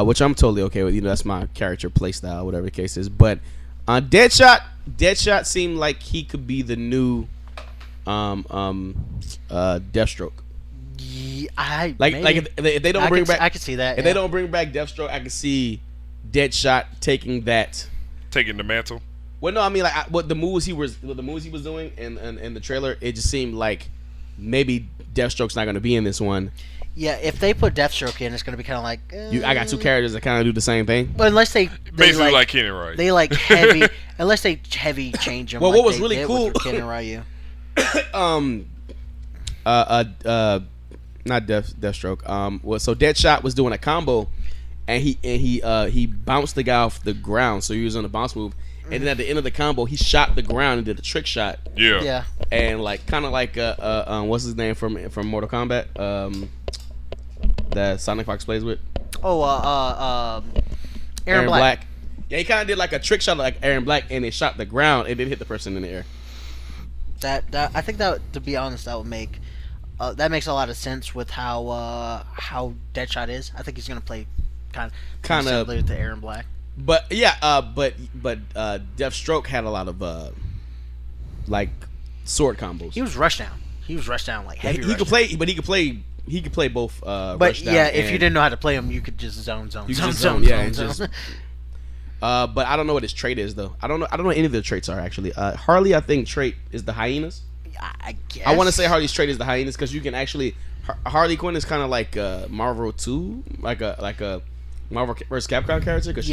which I'm totally okay with. That's my character play style, whatever the case is. But Deadshot seemed like he could be the new Deathstroke. Yeah, if they don't bring back, I can see that. If they don't bring back Deathstroke, I can see Deadshot taking the mantle. Well, no, I mean what the moves he was doing in the trailer, it just seemed like maybe Deathstroke's not going to be in this one. Yeah, if they put Deathstroke in, it's going to be kind of like I got 2 characters that kind of do the same thing. But unless they basically like Ken and Ryu. They like heavy unless they heavy change them. Well, like what was they really did cool? with Ken and Ryu. Not Deathstroke. So Deadshot was doing a combo, and he bounced the guy off the ground. So he was on a bounce move, and then at the end of the combo, he shot the ground and did a trick shot. Yeah. And kind of like what's his name from Mortal Kombat? That Sonic Fox plays with. Aaron Black. Yeah, he kind of did like a trick shot like Aaron Black, and it shot the ground and then hit the person in the air. That I think that, to be honest, that would make that makes a lot of sense with how Deadshot is. I think he's gonna play kind of similar to Aaron Black. But yeah, but Deathstroke had a lot of like sword combos. He was Rushdown like heavy. He could play, but he could play both. But Rushdown yeah, if you didn't know how to play him, you could just zone. But I don't know what his trait is though. I don't know any of the traits are actually. Harley, I think trait is the hyenas. I guess. I want to say Harley's trait is the hyenas because you can actually Harley Quinn is kind of like Marvel 2, like a Marvel vs. Capcom character because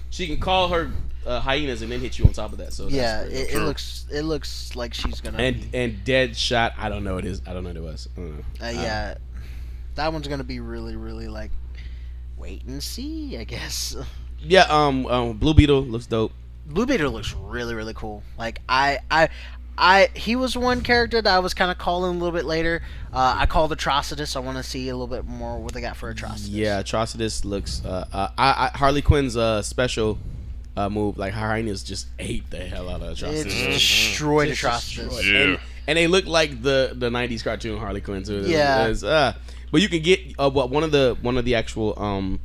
she can call her hyenas and then hit you on top of that. So yeah, it looks like she's gonna. And Deadshot, I don't know what it is. I don't know what it was. I don't know. Yeah, that one's gonna be really like wait and see, I guess. Yeah, Blue Beetle looks dope. Blue Beetle looks really cool. Like he was one character that I was kind of calling a little bit later. I called Atrocitus. I want to see a little bit more what they got for Atrocitus. Yeah, Atrocitus looks. Harley Quinn's special move, like hyenas, just ate the hell out of Atrocitus. It destroyed Atrocitus. Yeah. And they look like the '90s cartoon Harley Quinn too. Yeah. But you can get one of the actual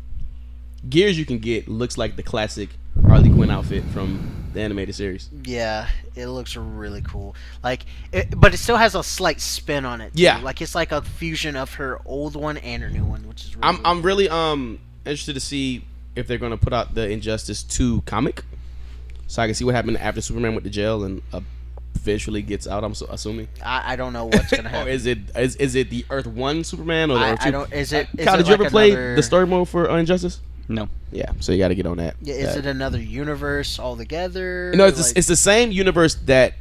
gears you can get looks like the classic Harley Quinn outfit from the animated series. Yeah, it looks really cool. But it still has a slight spin on it. Too. Yeah, like it's like a fusion of her old one and her new one, which is. Really I'm really interested to see if they're gonna put out the Injustice 2 comic, so I can see what happened after Superman went to jail and officially gets out. I'm assuming. I don't know what's gonna happen. Or is it the Earth 1 Superman or the Earth 2? I don't. Is it? Kyle, did you ever play the story mode for Injustice? No. Yeah, so you got to get on that. Yeah, is it another universe altogether? No, it's the same universe that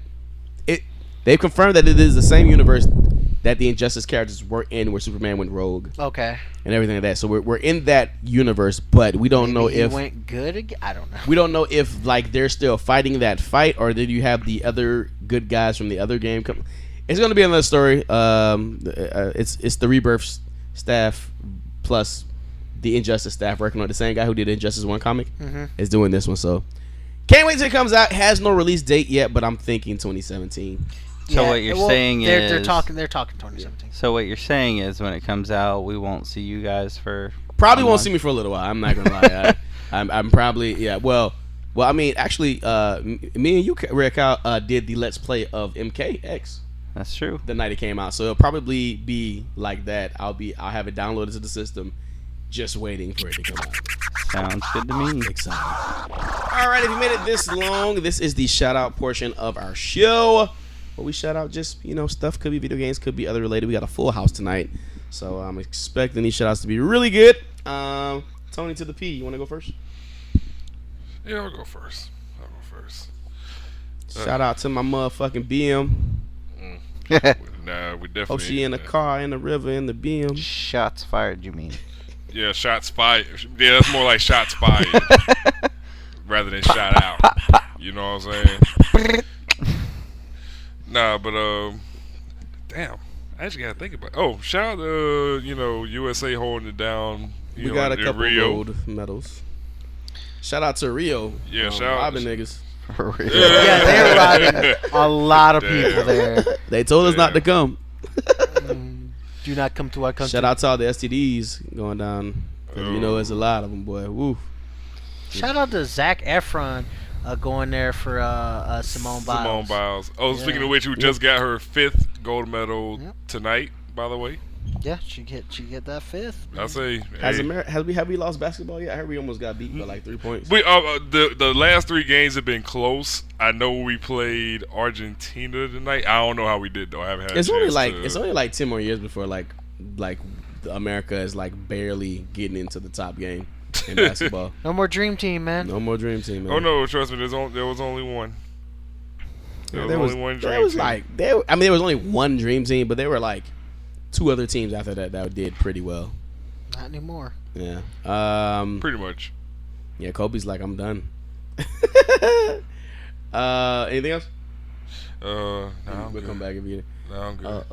they've confirmed that it is the same universe that the Injustice characters were in where Superman went rogue. Okay. And everything like that. So we're in that universe, but we don't know if it went good again. I don't know. We don't know if like they're still fighting that fight or did you have the other good guys from the other game come. It's going to be another story. It's the Rebirth staff plus the Injustice staff working on the same guy who did Injustice 1 comic is doing this one. So can't wait till it comes out. Has no release date yet, but I'm thinking 2017. So what you're saying is they're talking 2017. So what you're saying is when it comes out, we won't see you guys for probably won't see me for a little while. I'm not gonna lie. I'm probably Well, I mean, actually, me and you, Rick, did the Let's Play of MKX. That's true. the night it came out. So it'll probably be like that. I'll have it downloaded to the system, just waiting for it to come out. Sounds good to me. Excited. All right, if you made it this long, this is the shout out portion of our show. Where we shout out just, stuff. Could be video games, could be other related. We got a full house tonight. So I'm expecting these shout outs to be really good. Tony to the P, you want to go first? Yeah, I'll go first. Shout out to my motherfucking BM. Nah, we definitely. Hope she in the car, in the river, in the BM. Shots fired, you mean? Yeah, shots fired. Yeah, that's more like shots fired rather than shot out. You know what I'm saying? Nah, but damn, I actually gotta think about. Oh, shout out to USA holding it down. We got a couple Rio. gold medals. Shout out to Rio. Yeah, shout out. Robbing niggas. Yeah, they're robbing a lot of people there. They told us not to come. Do not come to our country. Shout out to all the STDs going down. 'Cause there's a lot of them, boy. Woo. Shout out to Zac Efron going there for Simone Biles. Simone Biles. Oh, speaking of which, who just got her 5th gold medal tonight, by the way. Yeah, she get that 5th. I say, Have we lost basketball yet? I heard we almost got beat by like 3 points. We the last 3 games have been close. I know we played Argentina tonight. I don't know how we did though. I haven't had. It's only like 10 more years before like America is like barely getting into the top game in basketball. No more Dream Team, man. No more Dream Team, man. Oh no, trust me. There was only one. There was only one Dream Team. There was only one Dream Team, but there were like 2 other teams after that did pretty well. Not anymore. Yeah. Pretty much. Yeah, Kobe's like, I'm done. Anything else? No, we'll come back if you. No, I'm good.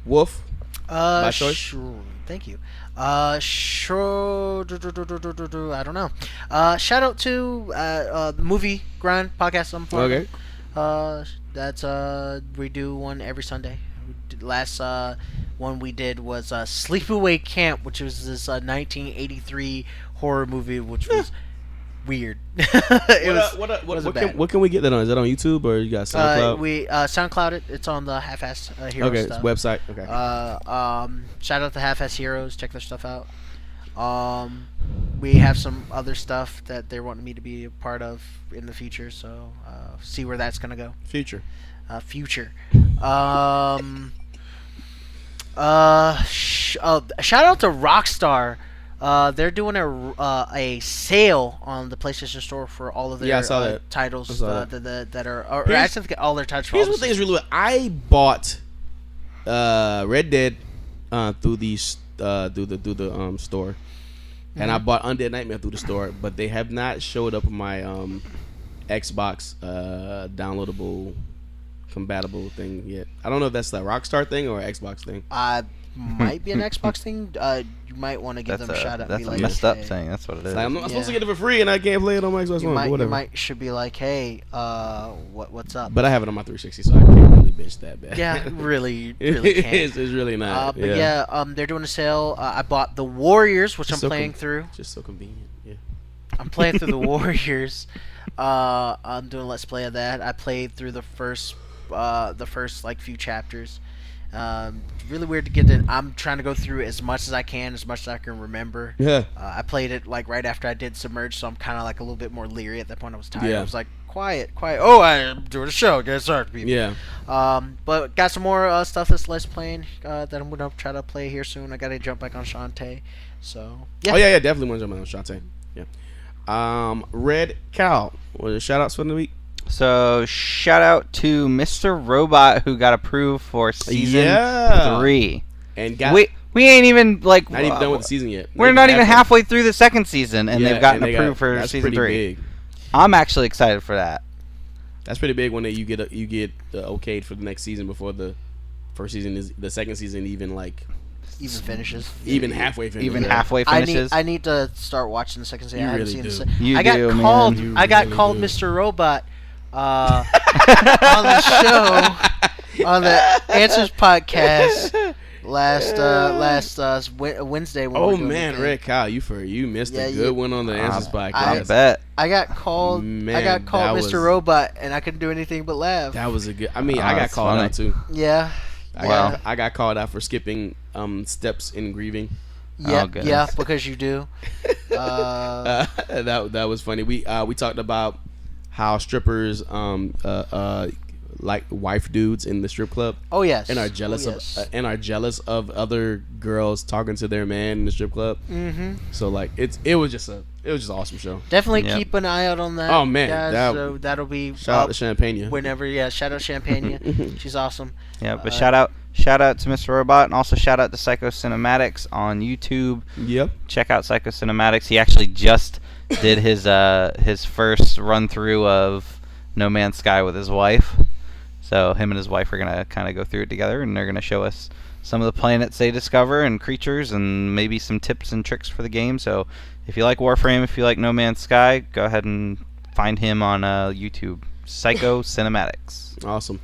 Wolf. By choice. Sure. Thank you. Sure. I don't know. Shout out to the Movie Grind podcast I'm playing. Okay. That's we do one every Sunday. Last one we did was Sleepaway Camp, which was this 1983 horror movie, which was weird. What can we get that on? Is that on YouTube or you got SoundCloud? We SoundCloud it. It's on the Half-Ass Heroes okay, stuff. it's website. Okay. Shout out to Half-Ass Heroes. Check their stuff out. We have some other stuff that they're wanting me to be a part of in the future, so see where that's gonna go. Future. Shout out to Rockstar. They're doing a sale on the PlayStation Store for all of their titles that are. Or I actually think all their titles. Here's what things really weird. I bought Red Dead through the store, and I bought Undead Nightmare through the store, but they have not showed up on my Xbox downloadable compatible thing yet. I don't know if that's the Rockstar thing or Xbox thing. Might be an Xbox thing. You might want to give them a shout out. That's a messed up thing. That's what it is. Like, I'm supposed to get it for free and I can't play it on my Xbox One. You should be like, hey, what's up? But I have it on my 360, so I can't really bitch that bad. Yeah, really can't. It's really not. But they're doing a sale. I bought The Warriors, which I'm playing through. Just so convenient. Yeah. I'm playing through The Warriors. I'm doing a Let's Play of that. I played through the first like few chapters. Really weird to get it. I'm trying to go through as much as I can remember. Yeah. I played it like right after I did Submerge, so I'm kind of like a little bit more leery at that point. I was tired. Yeah. I was like, quiet. Oh, I'm doing a show. Get started, people. Yeah. But got some more stuff that's Let's Playing that I'm gonna try to play here soon. I gotta jump back on Shantae. So yeah. Oh yeah, definitely want to jump back on Shantae. Yeah. Red Cow. What are the shout outs for the week? So, shout out to Mr. Robot who got approved for season 3. And got we ain't even like not even done with the season yet. We're not even halfway through the second season and they've gotten approved for season 3. Big. I'm actually excited for that. That's pretty big when you get okayed for the next season before the first season is the second season even finishes. Even halfway finishes. Halfway finishes. I need to start watching the second season. You I haven't really seen do. I got called Mr. Robot on the show on the Answers podcast Wednesday. When we were doing the man, game. Red Cow, you missed Yeah, a good one on the Answers I podcast. bet. I got called. Man, I got called that Mr. was- Robot, and I couldn't do anything but laugh. That was a good. I mean, I got that's called funny. out too. Yeah. I got called out for skipping steps in grieving. Yeah. goodness. Yeah. Because you do. That was funny. We talked about how strippers like wife dudes in the strip club Oh yes. and are jealous of other girls talking to their man in the strip club. Mm-hmm. So like it was just an awesome show. Definitely Yep. keep an eye out on that. Oh, man, guys. So that'll be Shout out up to Champagne. whenever. Yeah. Shout out Champagne. She's awesome. Yeah, but shout out to Mr. Robot, and also shout out to Psycho Cinematics on YouTube. Yep. Check out Psycho Cinematics. He actually just did his first run through of No Man's Sky with his wife. So him and his wife are gonna kind of go through it together, and they're gonna show us some of the planets they discover and creatures, and maybe some tips and tricks for the game. So if you like Warframe, if you like No Man's Sky, go ahead and find him on YouTube. Psycho Cinematics. Awesome.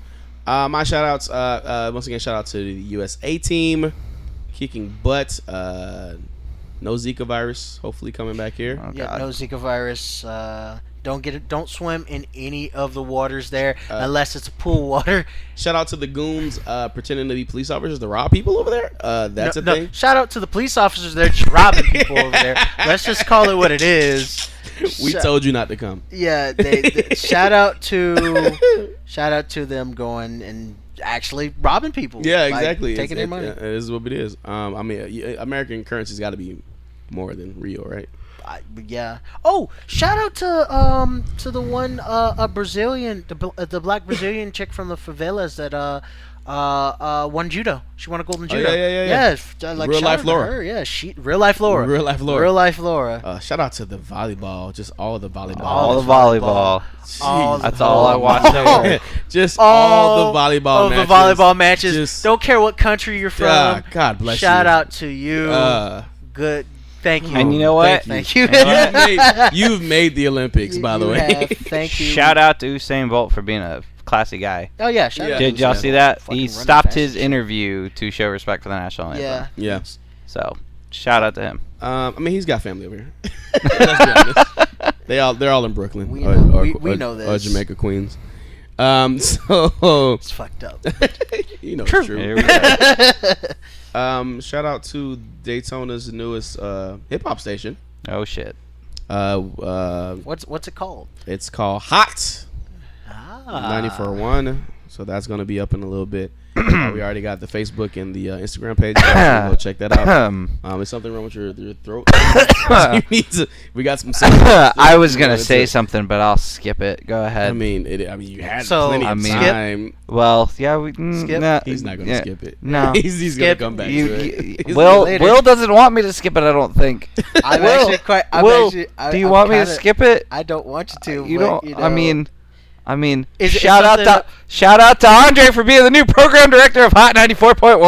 My shout outs, once again, shout out to the USA team, kicking butt. No Zika virus, hopefully coming back here. Oh, Yeah. God. No Zika virus. Don't swim in any of the waters there unless it's pool water. Shout out to the goons pretending to be police officers to rob people over there. That's a thing. Shout out to the police officers there just robbing people over there. Let's just call it what it is. We Sh- told you not to come. Yeah, shout out to them going and actually robbing people. Yeah, like, exactly. taking their money. It is what it is. I mean, American currency's got to be more than real, right? Yeah. Oh, shout out to the one Brazilian, the black Brazilian chick from the favelas that won judo. She won a golden judo. yeah. Yes, like Real shout life out to Laura. her. Yeah, real life Laura. Real life Laura. Real life Laura. Shout out to the volleyball, just all the volleyball. All the volleyball. All That's the all I watched volleyball. over. Just all the volleyball of matches. the volleyball matches. Just- Don't care what country you're from. God bless you. Shout out to you. Good. Thank you. And you know what? Thank you. You've made the Olympics, by the You way. have. Thank you. Shout out to Usain Bolt for being a classy guy. Oh yeah. Shout Yeah. out. Did y'all Usain see that? Fucking He running stopped fast his as shit. interview to show respect for the national anthem. Yeah. Yeah. So, shout out to him. I mean, he's got family over here. Let's be honest. They're all in Brooklyn. We know- we know Or this. Jamaica, Queens. So It's fucked up. you know it's true. Here we go. Shout out to Daytona's newest hip hop station. Oh shit. What's it called? It's called Hot Ah. 94.1. So that's gonna be up in a little bit. We already got the Facebook and the Instagram page. So go check that out. Is something wrong with your throat? You need to. We got some. I was gonna That's say it. something, but I'll skip it. Go ahead. I mean, you had So, plenty I of mean- time. well, yeah, Skip? nah, He's not gonna yeah, skip it. No. he's gonna Skip. come back You- to it. He's Will later. Will doesn't want me to skip it. I don't think. I'm Will, actually quite. Will, do you want me to skip it? I don't want you to. You but, don't. You know, I mean, Is it shout out something to Andre for being the new program director of Hot 94.1.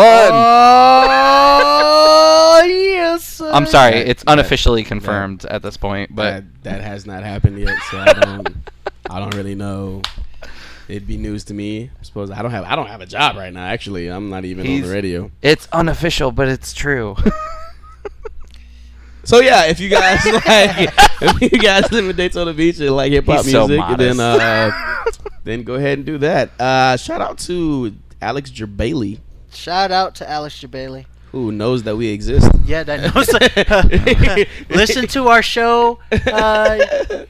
Oh yes. I'm sorry, That- it's unofficially confirmed at this point, but that has not happened yet, so I don't really know. It'd be news to me. I suppose I don't have a job right now. Actually, I'm not even on He's- the radio. it's unofficial, but it's true. So yeah, if you guys live in Daytona Beach and like hip hop He's so music, then modest. then go ahead and do that. Shout out to Alex Jerbailey, Shout out to Alex Jabali. who knows that we exist. Yeah, that knows. Listen to our show.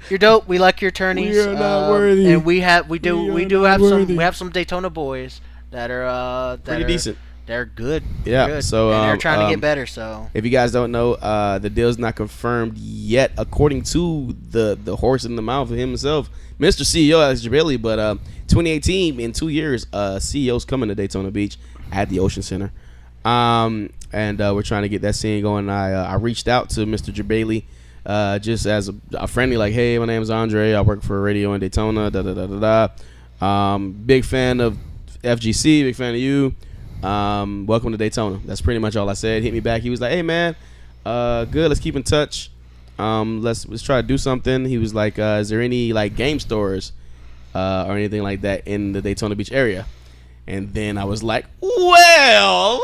You're dope. We like your attorneys. We are not worthy. And we have worthy. some Daytona boys that are Pretty decent. They're good. Yeah, Good. so, and they're trying to um, get better. So If you guys don't know, the deal's not confirmed yet, according to the horse in the mouth of himself, Mr. CEO Alex Jerbailey. But 2018, in 2 years, CEO's coming to Daytona Beach at the Ocean Center, and we're trying to get that scene going. I reached out to Mr. Jerbailey just as a friendly, like, hey, my name is Andre. I work for a radio in Daytona. Big fan of FGC. Big fan of you. Welcome to Daytona. That's pretty much all I said. Hit me back. He was like, hey man, good, let's keep in touch. Let's try to do something. He was like, is there any like game stores or anything like that in the Daytona Beach area? And then I was like, well,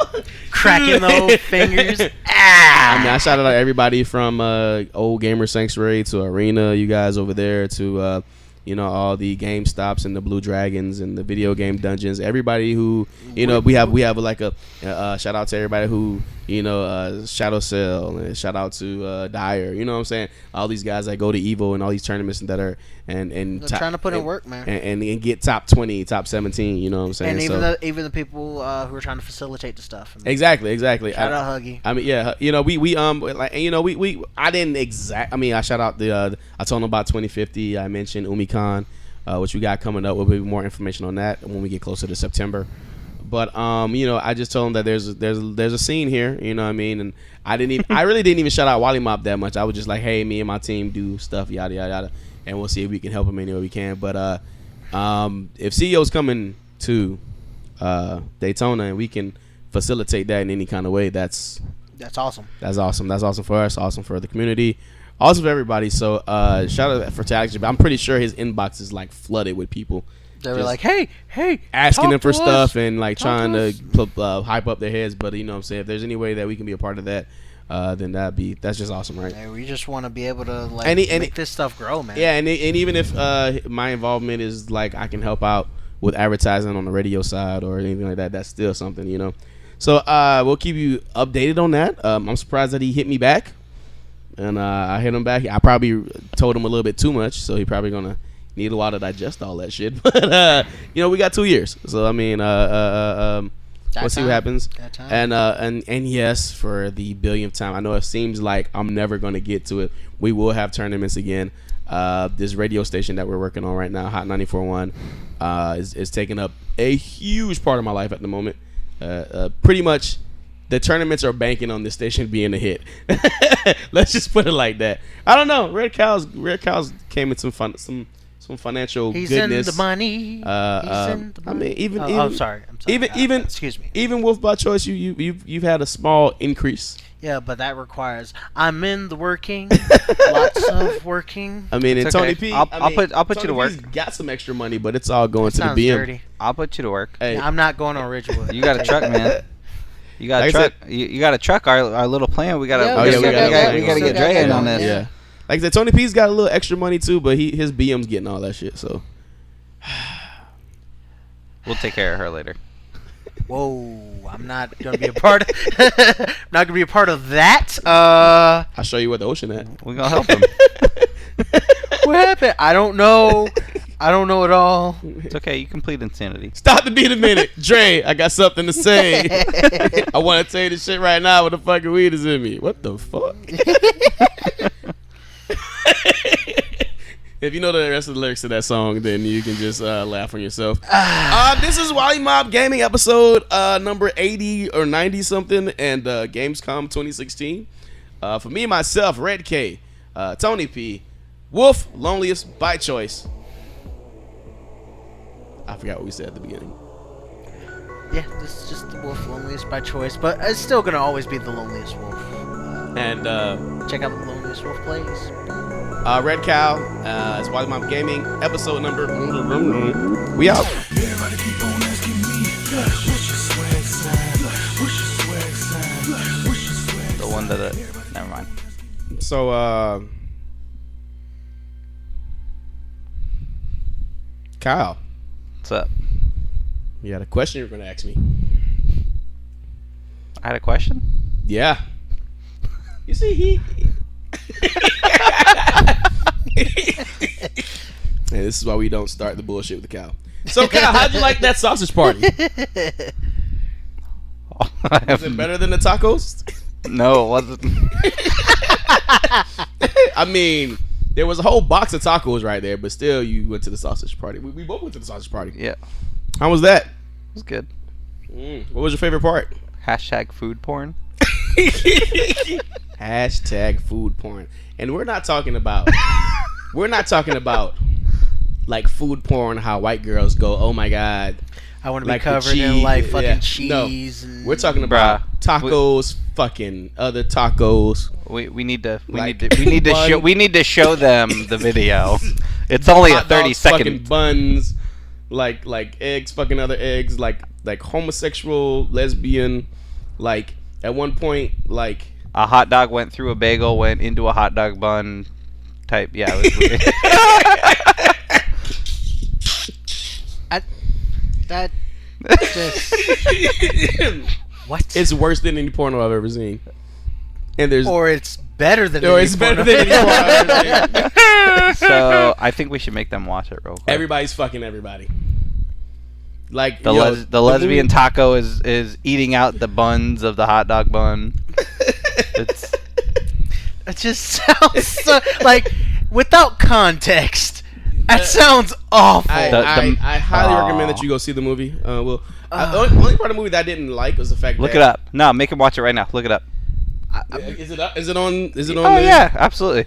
Cracking those fingers. I mean, I shouted out everybody from Old Gamer Sanctuary to Arena, you guys over there, to all the Game Stops and the Blue Dragons and the video game dungeons. Everybody who we have like a shout out to everybody who Shadow Cell, and shout out to Dyer. You know what I'm saying? All these guys that go to Evo and all these tournaments that are and trying to put in work, man, and get top 20, top 17. You know what I'm saying? And even the people who are trying to facilitate the stuff. I mean, Exactly. Shout out Huggy. I mean, yeah, I didn't exact. I mean, I shout out I told them about 2050. I mentioned Umicon, which we got coming up. We'll be more information on that when we get closer to September. But I just told them that there's a scene here. You know what I mean? And I really didn't even shout out Wollie Mopped that much. I was just like, hey, me and my team do stuff, yada yada yada, and we'll see if we can help them any way we can. But if CEO's coming to Daytona and we can facilitate that in any kind of way, that's awesome. That's awesome. That's awesome for us. Awesome for the community. Awesome for everybody. So shout out for Alex. I'm pretty sure his inbox is like flooded with people. They were like, hey, asking him for us. stuff and like trying to hype up their heads. But you know what I'm saying, if there's any way that we can be a part of that, then that's just awesome, right? Hey, we just want to be able to make this stuff grow, man. Yeah, and even if my involvement is like I can help out with advertising on the radio side or anything like that, that's still something, So we'll keep you updated on that. I'm surprised that he hit me back, and I hit him back. I probably told him a little bit too much, so he probably gonna need a while to digest all that shit. But we got 2 years, so I mean, we'll see what happens. And yes, for the billionth time, I know it seems like I'm never gonna get to it. We will have tournaments again. This radio station that we're working on right now, Hot 94.1, is taking up a huge part of my life at the moment. Pretty much, the tournaments are banking on this station being a hit. Let's just put it like that. I don't know. Red Cows came with some financial He's goodness. in the money. He's in the money. I mean, I'm sorry. Excuse me. Even Wolf by Choice, you've had a small increase. Yeah, but that requires I'm in the working, lots of working. I mean, and Tony P. I'll put you to work. He's got some extra money, but it's all going to the Sounds BM. dirty. I'll put you to work. Hey, I'm not going on Ridgewood. You got a truck, man. You got a truck. You got a truck. Our little plan. We got to. We got to get Dre in on this. Yeah. Like I said, Tony P's got a little extra money too, but his BM's getting all that shit. So we'll take care of her later. Whoa, I'm not gonna be a part. Not gonna be a part of that. I'll show you where the ocean at. We're gonna help him. What happened? I don't know. I don't know at all. It's okay. You complete insanity. Stop the beat a minute, Dre. I got something to say. I want to tell you this shit right now. What the fucking weed is in me? What the fuck? If you know the rest of the lyrics to that song, then you can just laugh on yourself. This is Wollie Mopped Gaming episode number 80 or 90 something, and Gamescom 2016. For me, myself, Red K, Tony P, Wolf, Loneliest by Choice. I forgot what we said at the beginning. Yeah, this is just the Wolf, Loneliest by Choice, but it's still gonna always be the Loneliest Wolf. And check out the Loneliest Wolf plays. Red Cow, it's Wollie Mopped Gaming, episode number. We out. Everybody keep on asking me, what's your swag sign? What's your swag sign? What's your swag sign? The one that. Never mind. So, Kyle, What's up? you had a question you were going to ask me. I had a question. Yeah. You see, and this is why we don't start the bullshit with the cow. So, Kyle, how'd you like that sausage party? Was it better than the tacos? No, it wasn't. I mean, there was a whole box of tacos right there, but still, you went to the sausage party. We both went to the sausage party. Yeah, it How was that? was good. What was your favorite part? Hashtag food porn. Hashtag food porn. And we're not talking about like food porn, how white girls go, oh my god, I want to like be covered cheese, in like fucking yeah. cheese. No, And we're talking about tacos, fucking other tacos. We need to Bun. show them the video. It's only a Hot dogs, 30-second. fucking buns, like eggs fucking other eggs, like homosexual, lesbian, like at one point like A hot dog went through a bagel, went into a hot dog bun. Type. Yeah. It was weird. That just what? it's worse than any porno I've ever seen. And there's Or it's better than. or any it's better porno. than any porno I've ever seen. So I think we should make them watch it real quick. Everybody's fucking everybody. Like The lesbian taco is eating out the buns of the hot dog bun. It's It just sounds so, like without context. That sounds awful. I highly recommend that you go see the movie. The only part of the movie that I didn't like was the fact look that it up. No, make him watch it right now. Look it up. Is it up? Is it on? Is it on? Oh the- yeah, absolutly.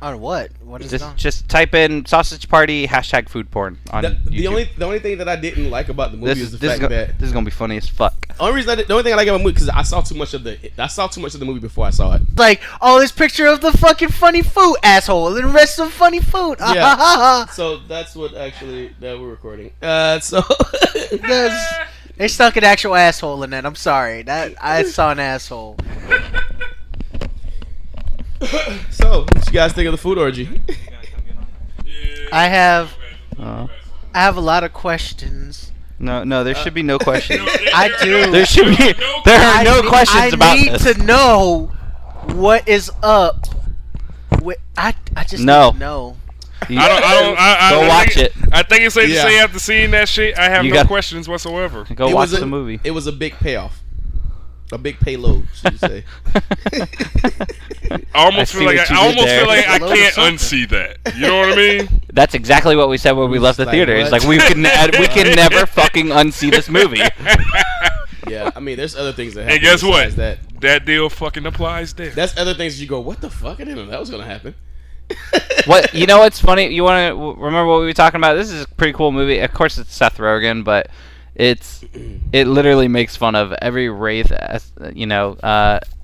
On what? What is it on? Just type in sausage party #food porn on The YouTube. only thing that I didn't like about the movie is the fact that this is gonna be funny as fuck. the only thing I like about the movie because I saw too much of the movie before I saw it. Like, oh, this picture of the fucking funny food asshole and the rest of funny food. Yeah. So that's what actually that we're recording. So They stuck an actual asshole in that. I'm sorry. That I saw an asshole. so what you guys think of the food orgy? I have Uh, a lot of questions. no, there should be no questions. I do. There should be. There are no questions about I need this. to know what is up. I just No. need to know. I Go watch it. I think it's safe to Yeah. say after seeing that shit, I have You no got- questions whatsoever. Go watch the movie. It was a big payoff. A big payload, should you say? I almost I feel like see what you did there. I Load of can't something. unsee that. You know what I mean? That's exactly what we said when we left the Like, theater. It's what? like we can never fucking unsee this movie. Yeah, I mean, there's other things that happen. And guess what? besides That That deal fucking applies there. that's other things you go, what the fuck? I didn't know that was gonna happen. What you know? What's funny? You want to remember what we were talking about? This is a pretty cool movie. Of course, it's Seth Rogen, but it literally makes fun of every race,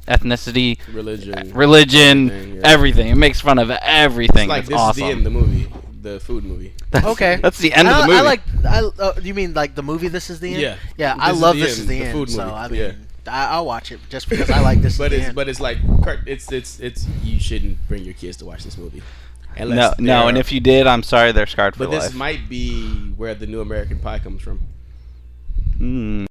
ethnicity, religion, Everything, yeah. everything. It makes fun of everything. It's like It's this awesome. is the end of the movie, the food movie. Okay. That's the end of the movie. You mean like the movie? This is the end. Yeah. Yeah. This I is love the This end, Is the the End. food So movie, I mean, yeah. I'll watch it just because I like This. But Is the it's End. but it's like it's you shouldn't bring your kids to watch this movie. No, Unless no, and they're- if you did, I'm sorry, they're scarred for but life. this might be where the new American Pie comes from. Mm.